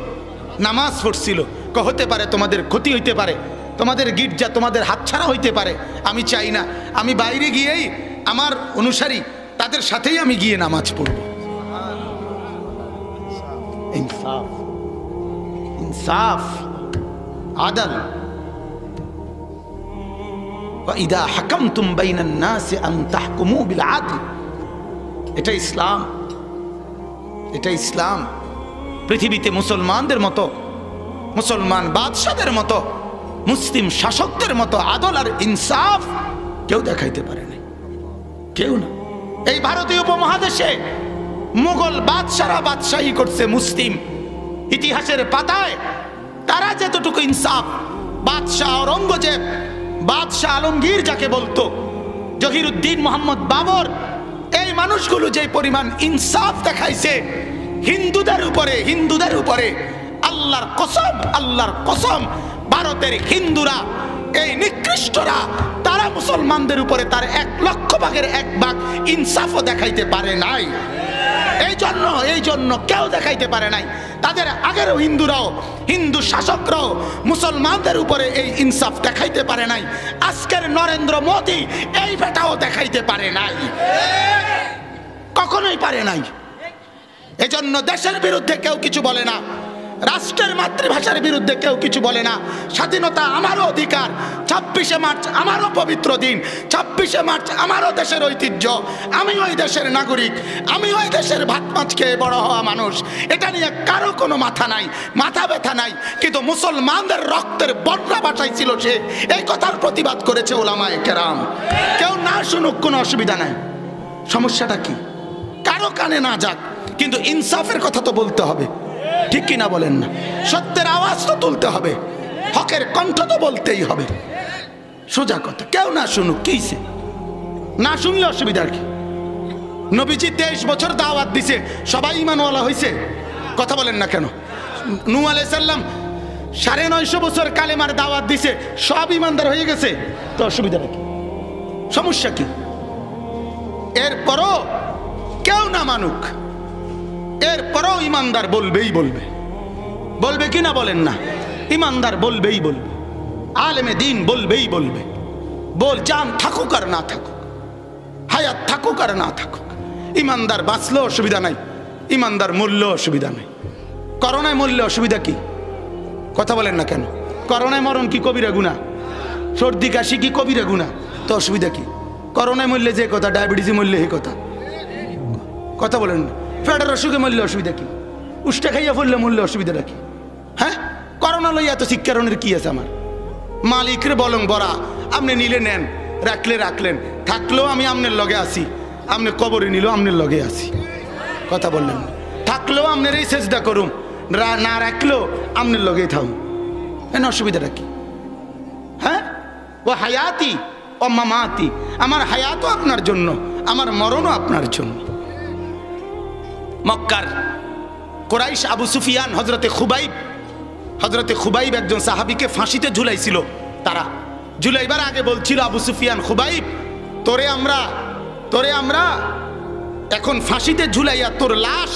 নামাজ পড়ছিল। হতে পারে তোমাদের ক্ষতি হইতে পারে, তোমাদের গির্জা তোমাদের হাতছাড়া হইতে পারে। আমি চাই না, আমি বাইরে গিয়েই আমার অনুসারী তাদের সাথেই আমি গিয়ে নামাজ পড়ব। ইনসাফ, ইনসাফ, আদল। وإذا حكمتم بين الناس أن تحكموا بالعدل। এটা ইসলাম, এটা ইসলাম। পৃথিবীতে মুসলমানদের মতো, মুসলমান বাদশাদের মতো, মুসলিম শাসকদের মতো আদল আর ইনসাফ কেউ দেখাইতে পারে না, কেউ না। এই ভারতীয় উপমহাদেশে মুঘল বাদশারা বাদশাহী করছে মুসলিম, ইতিহাসের পাতায় তারা যতটুকু ইনসাফ, বাদশাহ ঔরঙ্গজেব, বাদশাহ আলমগীর যাকে বলতো, জহিরুদ্দিন মোহাম্মদ বাবর, এই মানুষগুলো যে পরিমাণ ইনসাফ দেখাইছে হিন্দুদের উপরে, হিন্দুদের উপরে আল্লাহর কসম, আল্লাহর কসম, ভারতের হিন্দুরা এই নিকৃষ্টরা তারা মুসলমানদের উপরে তার 1,00,000 ইনসাফও দেখাইতে পারে নাই। এই জন্য কেউ দেখাইতে পারে নাই। তাদের আগেরও হিন্দুরাও, হিন্দু শাসকরাও মুসলমানদের উপরে এই ইনসাফ দেখাইতে পারে নাই। আজকের নরেন্দ্র মোদী এই বেটাও দেখাইতে পারে নাই, কখনোই পারে নাই। এজন্য দেশের বিরুদ্ধে কেউ কিছু বলে না, রাষ্ট্রের মাতৃভাষার বিরুদ্ধে কেউ কিছু বলে না। স্বাধীনতা আমারও অধিকার, 26শে মার্চ আমারও পবিত্র দিন, 26শে মার্চ আমারও দেশের ঐতিহ্য, আমি ওই দেশের নাগরিক, আমি ওই দেশের ভাত মাছ খেয়ে বড় হওয়া মানুষ। এটা নিয়ে কারো কোনো মাথা নাই, মাথা ব্যথা নাই। কিন্তু মুসলমানদের রক্তের বন্যা বাঁচাইছিল সে, এই কথার প্রতিবাদ করেছে ওলামায়ে কেরাম। কেউ না শুনুক, কোনো অসুবিধা নাই। সমস্যাটা কি? কারো কানে না যাক, কিন্তু ইনসাফের কথা তো বলতে হবে, ঠিক কিনা বলেন না? সত্যের আওয়াজ তো তুলতে হবে, হকের কণ্ঠ তো বলতেই হবে। সোজা কথা, কেউ না শুনুক, কিছে না শুনলে অসুবিধার কি? নবীজি 23 বছর দাওয়াত দিছে, সবাই ঈমানওয়ালা হয়েছে, কথা বলেন না কেন? নূহ আলাইহিস সালাম 950 বছর কালেমার দাওয়াত দিছে, সব ঈমানদার হয়ে গেছে, তো অসুবিধাটা কি? সমস্যা কি? এরপরও কেউ না মানুক, এরপরও ইমানদার বলবেই বলবে, বলবে কি না বলেন না? ইমানদার বলবেই বলবে, আলেমে দিন বলবেই বলবে। বল জান থাকুক আর না থাকুক, হায়াত থাকুক আর না থাকুক, ইমানদার বাঁচলেও অসুবিধা নাই, ইমানদার মরলেও অসুবিধা নাই। করোনায় মরলে অসুবিধা কি? কথা বলেন না কেন? করোনায় মরণ কি কবিরা গুনাহ? সর্দি কাশি কি কবিরা গুনাহ? তো অসুবিধা কি? করোনায় মরলে যে কথা, ডায়াবেটিসে মরলে এই কথা, কথা বলেন না। ফেডার অসুখে মরলে অসুবিধা কি? উষ্টা খাইয়া পড়লে মরলে অসুবিধাটা কি? হ্যাঁ, করোনা লইয়া এত শিক্ষারণের কি আছে আমার? মালিকরে বলং বরা, আপনি নিলে নেন, রাখলে রাখলেন, থাকলেও আমি আপনার লগে আসি, আপনি কবরে নিলেও আপনার লগে আসি, কথা বললেন। থাকলেও আপনার এই চেষ্টা করুন, না রাখলেও আপনার লগেই থাকুন, এন অসুবিধাটা কি? হ্যাঁ, ও হায়াতি ও মামাতি, আমার হায়াতও আপনার জন্য, আমার মরণও আপনার জন্য। মক্কার কুরাইশ আবু সুফিয়ান হজরতে খুবাইব একজন সাহাবীকে ফাঁসিতে ঝুলাইছিল। তারা ঝুলাইবার আগে বলছিল আবু সুফিয়ান, খুবাইব তোরে আমরা এখন ফাঁসিতে ঝুলাইয়া তোর লাশ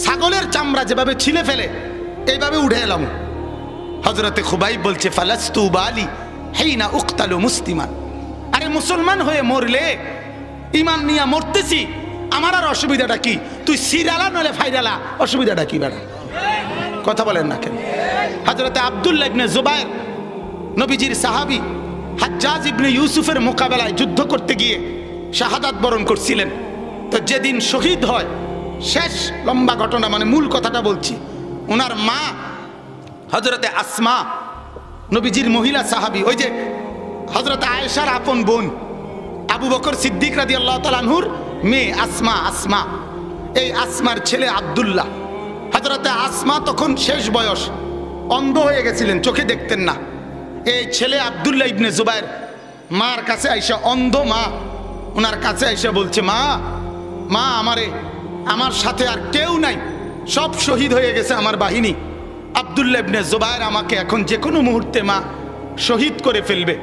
ছাগলের চামড়া যেভাবে ছিলে ফেলে এইভাবে উঠে এলাম। হজরতে খুবাইব বলছে, ফালাস্তু বালি হিনা উক্তালু মুসলিমান, আরে মুসলমান হয়ে মরলে, ইমান নিয়ে মরতেছি, আমার আর অসুবিধাটা কি? তুই সিরালা নলে ফাইরালা, অসুবিধাটা কি বেড়া? কথা বলেন না কেন? হযরতে আব্দুল্লাহ ইবনে জুবায়ের নবীজির সাহাবী হাজ্জাজ ইবনে ইউসুফের মোকাবেলায় যুদ্ধ করতে গিয়ে শাহাদাত বরণ করছিলেন। তো যেদিন শহীদ হয়, শেষ লম্বা ঘটনা, মানে মূল কথাটা বলছি, ওনার মা হযরতে আসমা নবীজির মহিলা সাহাবী, ওই যে হযরতে আয়েশার আপন বোন আবু বকর সিদ্দিক রাদিয়াল্লাহু তাআলা আনহুর মেয়ে আসমা, এই আসমার ছেলে আব্দুল্লাহ। হযরতে আসমা তখন শেষ বয়স, অন্ধ হয়ে গেছিলেন, চোখে দেখতেন না। এই ছেলে আব্দুল্লাহ ইবনে জুবায়ের মার কাছে আইসা, অন্ধ মা ওনার কাছে আইসা বলছে, মা আমার সাথে আর কেউ নাই, সব শহীদ হয়ে গেছে আমার বাহিনী। আব্দুল্লাহ ইবনে জুবায়ের আমাকে এখন যে কোনো মুহূর্তে মা শহীদ করে ফেলবে,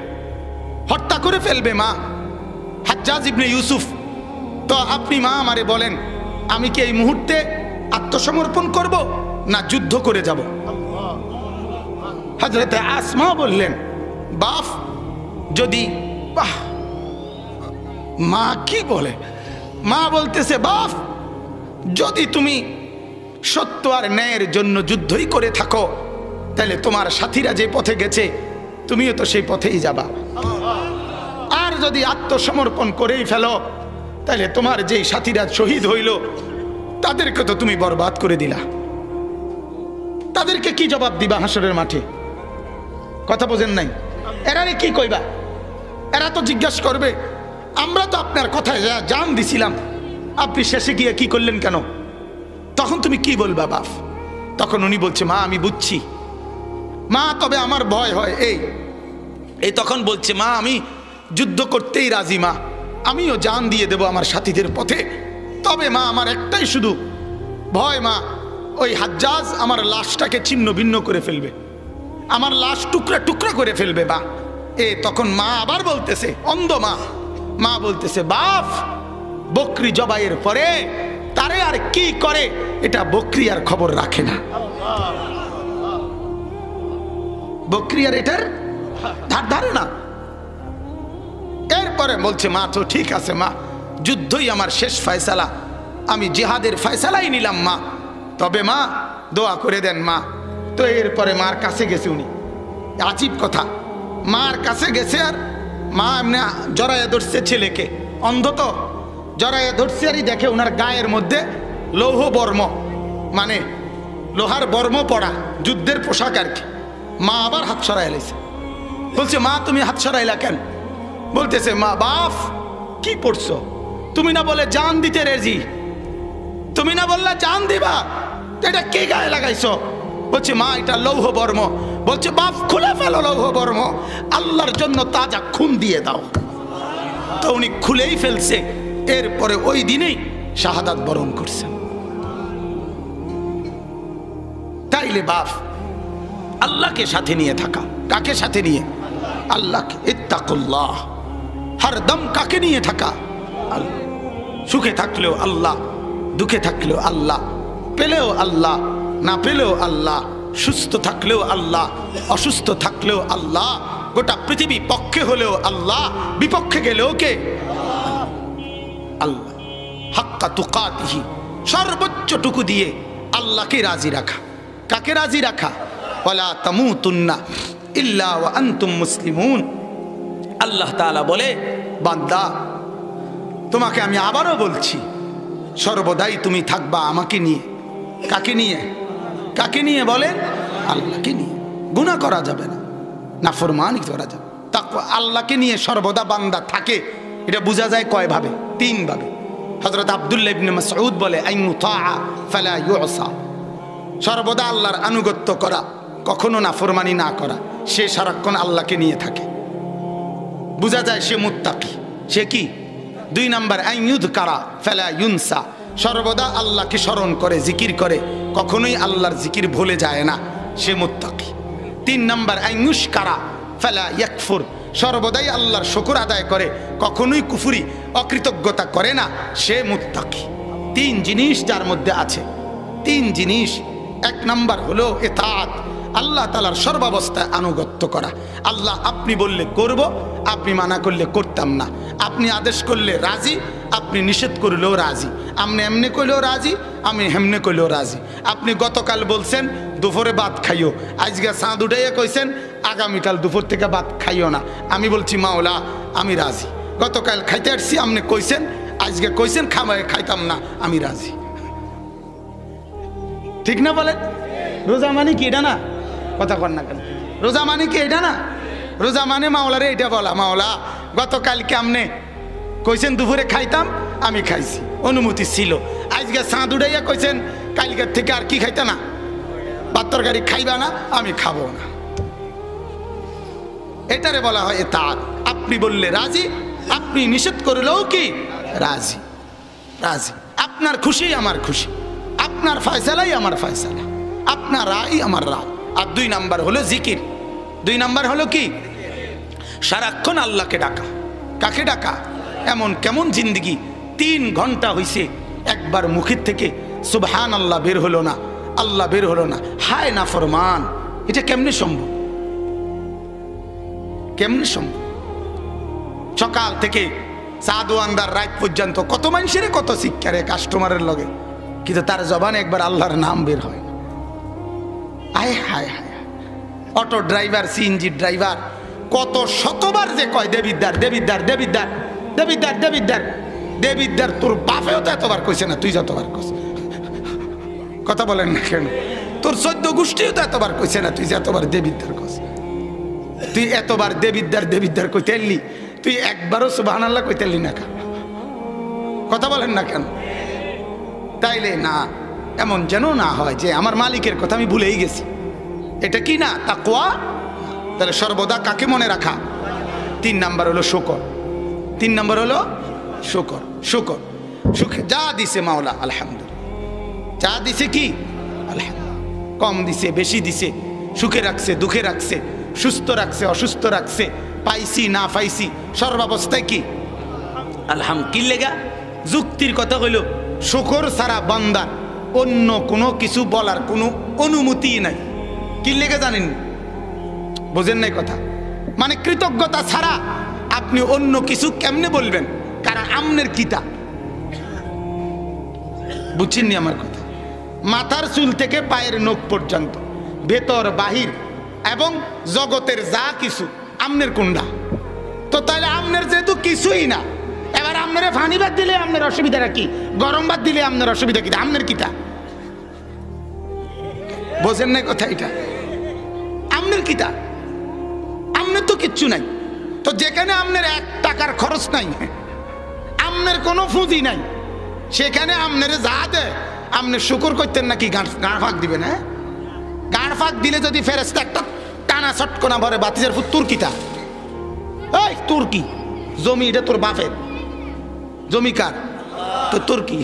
হত্যা করে ফেলবে মা, হাজ্জাজ ইবনে ইউসুফ। তো আপনি মা আমারে বলেন, আমি কি এই মুহূর্তে আত্মসমর্পণ করব না যুদ্ধ করে যাব? হযরতে আসমা বললেন, বাপ যদি, বাহ, মা কি বলে? মা বলতেছে, বাপ যদি তুমি সত্য আর ন্যায়ের জন্য যুদ্ধই করে থাকো, তাহলে তোমার সাথীরা যে পথে গেছে তুমিও তো সেই পথেই যাবা। আর যদি আত্মসমর্পণ করেই ফেলো, তাহলে তোমার যেই সাথীরা শহীদ হইল তাদেরকে তো তুমি বরবাদ করে দিলা। তাদেরকে কি জবাব দিবা হাসরের মাঠে? কথা বোঝেন নাই? এরারে কি কইবা? এরা তো জিজ্ঞাসা করবে, আমরা তো আপনার কথায় জান দিছিলাম, আপনি শেষে গিয়ে কি করলেন কেন? তখন তুমি কি বলবা বাপ? তখন উনি বলছে, মা আমি বুঝছি মা, তবে আমার ভয় হয় এই তখন বলছে, মা আমি যুদ্ধ করতেই রাজি মা, আমিও জান দিয়ে দেব আমার সাথীদের পথে, তবে মা আমার একটাই শুধু ভয় মা, ওই হাজ্জাজ আমার লাশটাকে ছিন্ন ভিন্ন করে ফেলবে, আমার লাশ টুকরা টুকরা করে ফেলবে বা। তখন মা আবার বলতেছে, অন্ধ মা বলতেছে, বাপ বকরি জবাইয়ের পরে তারে আর কি করে এটা বকরি আর খবর রাখে না, বকরি আর এটার ধারে না। এরপরে বলছে, মা তো ঠিক আছে মা, যুদ্ধই আমার শেষ ফয়সালা, আমি জিহাদের ফয়সালাই নিলাম মা, তবে মা দোয়া করে দেন মা। তো এরপরে মার কাছে গেছে উনি, আজীব কথা, মার কাছে গেছে আর মা এমনি জড়াইয়া ধরছে ছেলেকে, অন্ধ তো জড়াইয়া ধরছে, আরই দেখে ওনার গায়ের মধ্যে লৌহ বর্ম, মানে লোহার বর্ম পড়া, যুদ্ধের পোশাক আর কি। মা আবার হাত সরাই এলেছে, বলছে, মা তুমি হাত সরাইলা কেন? বলতেছে, মা বাপ কি পড়ছো? তুমি না বলে জান দিতে রেজি, তুমি না বললা জান দিবা, এটা কে গায়ে লাগাইছো? বলছে, মা এটা লৌহ বর্ম। বলছে, বাপ খুলে ফেলো লৌহ বর্ম, আল্লাহর জন্য তাজা খুন দিয়ে দাও। তো উনি খুলেই ফেলছে, এরপরে ওই দিনেই শাহাদাত বরণ করছেন। তাইলে বাপ আল্লাহকে সাথে নিয়ে থাকা, কাকে সাথে নিয়ে? আল্লাহকে। ইত্তাকুল্লাহ, হরদম কাকে নিয়ে থাকা? আল্লাহ। সুখে থাকলেও আল্লাহ, দুঃখে থাকলেও আল্লাহ, পেলেও আল্লাহ, না পেলেও আল্লাহ, সুস্থ থাকলেও আল্লাহ, অসুস্থ থাকলেও আল্লাহ, গোটা পৃথিবী পক্ষে হলেও আল্লাহ, বিপক্ষে গেলেও কে? আল্লাহ। হাক্কা তুকাতিহি, সর্বোচ্চটুকু দিয়ে আল্লাহকে রাজি রাখা। কাকে রাজি রাখা? ওয়ালা তামুতুন্না ইল্লা ওয়া আনতুম মুসলিমুন। আল্লাহ তাআলা বলে, বান্দা তোমাকে আমি আবারও বলছি, সর্বদাই তুমি থাকবা আমাকে নিয়ে। কাকে নিয়ে? কাকে নিয়ে বলেন? আল্লাহকে নিয়ে। গুনাহ করা যাবে না, নাফরমানি করা যাবে। তাকওয়া, আল্লাহকে নিয়ে সর্বদা বান্দা থাকে, এটা বোঝা যায় কয় ভাবে? 3 ভাবে। হযরত আব্দুল্লাহ ইবনে মাসউদ বলে, আইয়ুতাআ ফালা ইউসা, সর্বদা আল্লাহর আনুগত্য করা, কখনো নাফরমানি না করা, সে সারাক্ষণ আল্লাহকে নিয়ে থাকে, বোঝা যায় সে মুত্তাকি। সে কি? 2 নাম্বার, আইয়ুযকারা ফালা ইউনসা, সর্বদা আল্লাহকে স্মরণ করে, জিকির করে, কখনোই আল্লাহর জিকির ভুলে যায় না, সে মুত্তাকি। 3 নাম্বার আইয়ুশকারা ফালা ইয়াকফুর, সর্বদাই আল্লাহর শুকর আদায় করে, কখনোই কুফরি অকৃতজ্ঞতা করে না, সে মুত্তাকি। 3 জিনিস যার মধ্যে আছে, 3 জিনিস। 1 নাম্বার হলো ইতাআত, আল্লাহ তাআলার সর্বাবস্থায় আনুগত্য করা। আল্লাহ আপনি বললে করব, আপনি মানা করলে করতাম না। আপনি আদেশ করলে রাজি, আপনি নিষেধ করলেও রাজি। আপনি এমনি কইলেও রাজি, আমি হেমনে কইলেও রাজি। আপনি গতকাল বলছেন দুপুরে ভাত খাইও, আজকে চাঁদ উঠাইয়া কইছেন আগামীকাল দুপুর থেকে ভাত খাইও না, আমি বলছি মাওলা আমি রাজি। গতকাল খাইতে আসছি, আপনি কইছেন, আজকে কইছেন খাইতাম না, আমি রাজি। ঠিক না বলেন? রোজা মানে কি এটা না? কথা কর না কেন? রোজা মানে কি এটা না? রোজা মানে মাওলারে এটা বলা, মাওলা গতকালকে আপনি কইছেন দুপুরে খাইতাম, আমি খাইছি, অনুমতি ছিল। আজকে চাঁদ উড়াইয়া কইছেন কালকের থেকে আর কি খাইতে না, ভাত তরকারি খাইবা না, আমি খাবো না। এটারে বলা হয় ইতাআত। আপনি বললে রাজি, আপনি নিষেধ করলেও কি রাজি। রাজি, আপনার খুশি আমার খুশি, আপনার ফয়সালাই আমার ফয়সালা, আপনার রায় আমার রায়। আর 2 নাম্বার হলো জিকির। 2 নাম্বার হলো কি? সারাক্ষণ আল্লাহকে ডাকা। কাকে ডাকা? এমন কেমন জিন্দিগি 3 ঘন্টা হইছে একবার মুখের থেকে সুবহান আল্লাহ বের হলো না, আল্লাহ বের হলো না, হায় না ফরমান। এটা কেমনে সম্ভব? কেমনে সম্ভব? সকাল থেকে সাদু আন্দার রাত পর্যন্ত কত মানুষের কত শিক্ষা রে কাস্টমারের লগে, কিন্তু তার জবানে একবার আল্লাহর নাম বের হয় না। আয় হায় হায়, অটো ড্রাইভার, সিএনজি ড্রাইভার কত শতবার যে কয় দেবিদ্দার দেবিদ্দার দেবিদ্দার দেবিদ্দার দেবিদ্দার দেবিদ্দার, তোর বাপেও তো এতবার কইছে না, তুই যতবার কইস। কথা বলেন না কেন? তোর 14 গোষ্ঠীও তো এতবার কইছে না, তুই যতবার দেবিদ্দার কইস। তুই এতবার দেবিদ্দার দেবিদ্দার কইতে এলি, তুই একবারও সুবহানাল্লাহ কইতে এলি না। কথা বলেন না কেন? তাইলে না, এমন যেন না হয় যে আমার মালিকের কথা আমি ভুলেই গেছি। এটা কি না তাকওয়া? তাহলে সর্বদা কাকে মনে রাখা? 3 নাম্বার হলো শুকর। 3 নাম্বার হলো শুকর। শুকর, সুখে যা দিছে মাওলা আলহামদুলিল্লাহ, যা দিছে কি আলহামদুলিল্লাহ, কম দিছে বেশি দিছে, সুখে রাখছে দুঃখে রাখছে, সুস্থ রাখছে অসুস্থ রাখছে, পাইছি না পাইছি, সর্বাবস্থায় কি আলহামদুলিল্লাহ। কি লেগা? যুক্তির কথা হইল শুকর ছাড়া বান্দার অন্য কোনো কিছু বলার কোনো অনুমতি নাই। কি লেগে জানেন? বোঝেন নাই কথা? মানে কৃতজ্ঞতা ছাড়া আপনি অন্য কিছু কেমনে বলবেন? কারণ আমনের কিতা বুঝছেননি আমার কথা? মাথার চুল থেকে পায়ের নখ পর্যন্ত, ভেতর বাহির এবং জগতের যা কিছু আমনের কুন্ডা। তো তাহলে আমনের যেহেতু কিছুই না, এবার আপনারা ফানি ভাত দিলে আপনার অসুবিধাটা কি? গরম ভাত দিলে আপনার অসুবিধা কি? আমনের কিতা বোঝেন নাই কথা? এটা আমনের কিতা, আমনের তো কিচ্ছু নাই। তো যেখানে আপনার 1 টাকার খরচ নাই, আমনের কোনো পুঁজি নাই, সেখানে আপনার যা দেয় আপনি শুকর করতেন নাকি গাঁড় ফাঁক দিবেন? হ্যাঁ, গাঁড় ফাঁক দিলে যদি ফেরেশতা একটা টানা চটকনা ভরে বাতিজার ফুট, তোর কিতা? এই তোর কি জমি? এটা তোর বাপের জমি, কার? তো তোর কি?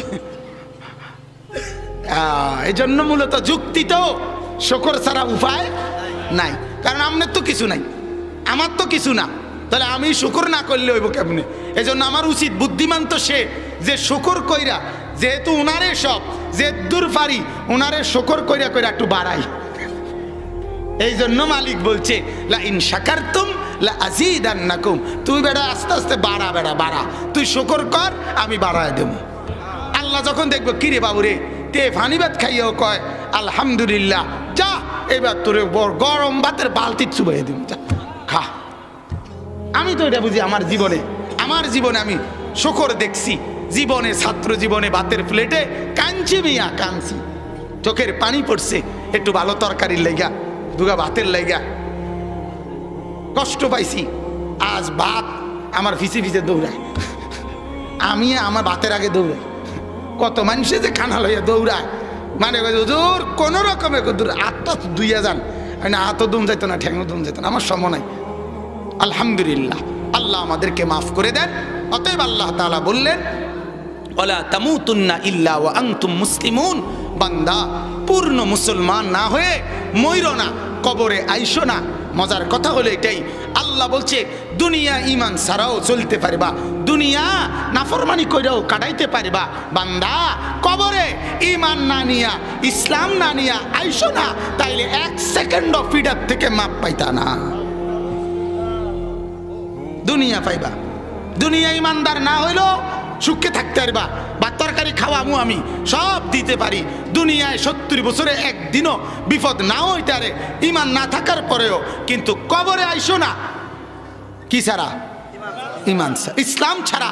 এই জন্য মূলত যুক্তি তো শুকর ছাড়া উপায় নাই, কারণ আপনার তো কিছু নাই, আমার তো কিছু না, তাহলে আমি শুকর না করলে হইব কেমনে? এই জন্য আমার উচিত, বুদ্ধিমান তো সে যে শুকর কইরা, যেহেতু উনারে সব যে দূর পারি, উনারে শুকর কইরা কইরা একটু বাড়াই। এই জন্য মালিক বলছে লা ইন শাকারতুম লা আযীদান্নাকুম, তুই বেড়া আস্তে আস্তে বাড়া, বেড়া বাড়া, তুই শুকর কর, আমি বাড়ায় দেব। আল্লাহ যখন দেখবো কিরে বাবুরে তে ফানি ভাত খাইয়েও কয় আলহামদুলিল্লাহ, যা এবার তোরে গরম ভাতের বালতি চুবাইয়ে দিব, যা খা। আমি তো এটা বুঝি আমার জীবনে আমি শুকর দেখছি। জীবনে ছাত্র জীবনে ভাতের প্লেটে কাঞ্চি মিয়া কাঞ্চি, চোখের পানি পড়ছে, একটু ভালো তরকারির লেগা, দুগা ভাতের লেগা কষ্ট পাইছি। আজ ভাত আমার ফিসে ফিসে দৌড়ায়, আমি আমার ভাতের আগে দৌড়াই। কত মানুষে যে খানা লইয়া দৌড়ায়, মানে হুজুর কোন রকমে হাতটা দুইয়া যান, না হাতও দুম যাইতো না, ঠ্যাংও দুম যাইতো না, আমার সময় নাই। আলহামদুলিল্লাহ, আল্লাহ আমাদেরকে মাফ করে দেন। অতএব আল্লাহ তাআলা বললেন ওয়ালা তামুতুন্না ইল্লা ওয়া আনতুম মুসলিমুন। বান্দা পূর্ণ মুসলমান না হয়ে মইরো না, কবরে আইসো না। মজার কথা হলো এটাই, আল্লাহ বলছে দুনিয়া ইমান ছাড়াও চলতে পারবা, দুনিয়া নাফরমানি কইরাও কাটাইতে পারবা। বান্দা কবরে ইমান না নিয়া, ইসলাম না নিয়া আইসো না, তাইলে এক সেকেন্ডও ফিডার থেকে মাপ পাইতা না। দুনিয়া পাইবা, দুনিয়া ইমানদার না হইলো সুখে থাকতে পারবা। বা তরকারি খাওয়ামু আমি সব দিতে পারি, দুনিয়ায় 70 বছরে একদিনও বিপদ নাও হইতে পারে ইমান না থাকার পরেও, কিন্তু কবরে আইসো না কি ছাড়া? ইমান ছাড়া, ইসলাম ছাড়া,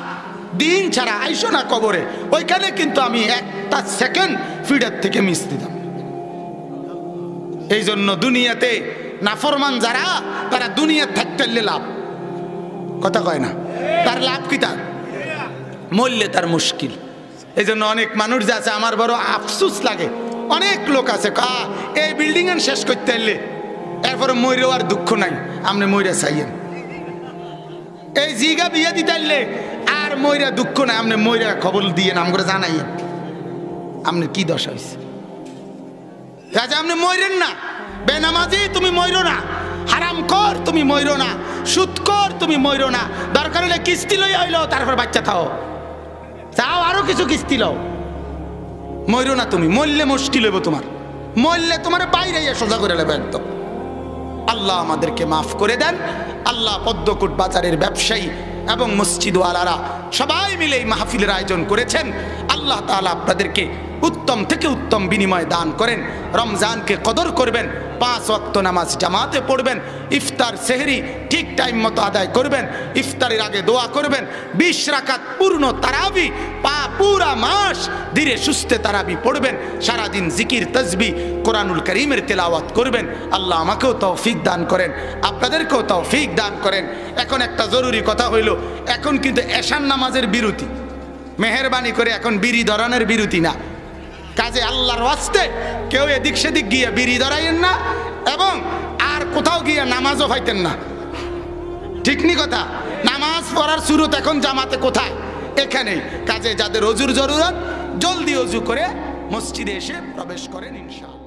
দিন ছাড়া আইসো না কবরে। ওইখানে কিন্তু আমি একটা সেকেন্ড ফিডার থেকে মিস দিতাম। এই জন্য দুনিয়াতে নাফরমান যারা, তারা দুনিয়া থাকতে লাভ, কথা কয় না, তার লাভ কি? তার মরলে তার মুশকিল। এই জন্য অনেক মানুষ যে আছে, আমার বড় আফসুস লাগে, অনেক লোক আছে এই বিল্ডিং এর শেষ করতে এলে এরপরে মইরেও আর দুঃখ নাই, আপনি মইরা চাইয়েন। এই জিগা বিয়ে দিতে এলে আর মইরা দুঃখ নাই, আপনি মইরা খবর দিয়ে নাম করে জানাইয়েন আপনার কি দশা হয়েছে। আপনি মইরেন না, বেনামাজি তুমি মইরো না, হারাম কর তুমি মইরো না, সুদ কর তুমি মইরো না, দরকার হলে কিস্তি লই হইলো তারপর বাচ্চা থাও, চাও আরো কিছু কিস্তি লও, মইরো না তুমি। মরলে মুশকিল হইব তোমার, মরলে তোমার বাইরে সোজা করে নেবে একদম। আল্লাহ আমাদেরকে মাফ করে দেন। আল্লাহ পদ্মকুট বাজারের ব্যবসায়ী এবং মসজিদওয়ালারা সবাই মিলে এই মাহফিলের আয়োজন করেছেন। আল্লাহ তাআলা আপনাদেরকে উত্তম থেকে উত্তম বিনিময় দান করেন। রমজানকে কদর করবেন, 5 ওয়াক্ত নামাজ জামাতে পড়বেন, ইফতার সেহরি ঠিক টাইম মতো আদায় করবেন, ইফতারের আগে দোয়া করবেন, 20 রাকাত পূর্ণ তারাবি পুরা মাস ধীরে সুস্থে তারাবি পড়বেন, সারাদিন জিকির তসবিহ কোরআনুল কারীমের তেলাওয়াত করবেন। আল্লাহ আমাকেও তৌফিক দান করেন, আপনাদেরকেও তৌফিক দান করেন। এখন একটা জরুরি কথা হইল, এখন কিন্তু এশার নামাজের বিরতি, মেহেরবানি করে এখন বিড়ি ধরানোর বিরতি না। কাজে আল্লাহর ওয়াস্তে কেউ এদিক সেদিক গিয়ে বিড়ি ধরাইয়েন না, এবং আর কোথাও গিয়ে নামাজও পাইতেন না। ঠিক নি কথা? নামাজ পড়ার সুরত এখন জামাতে কোথায়? এখানেই। কাজে যাদের অজুর জরুরত জলদি অজু করে মসজিদে এসে প্রবেশ করেন ইনশাআল্লাহ।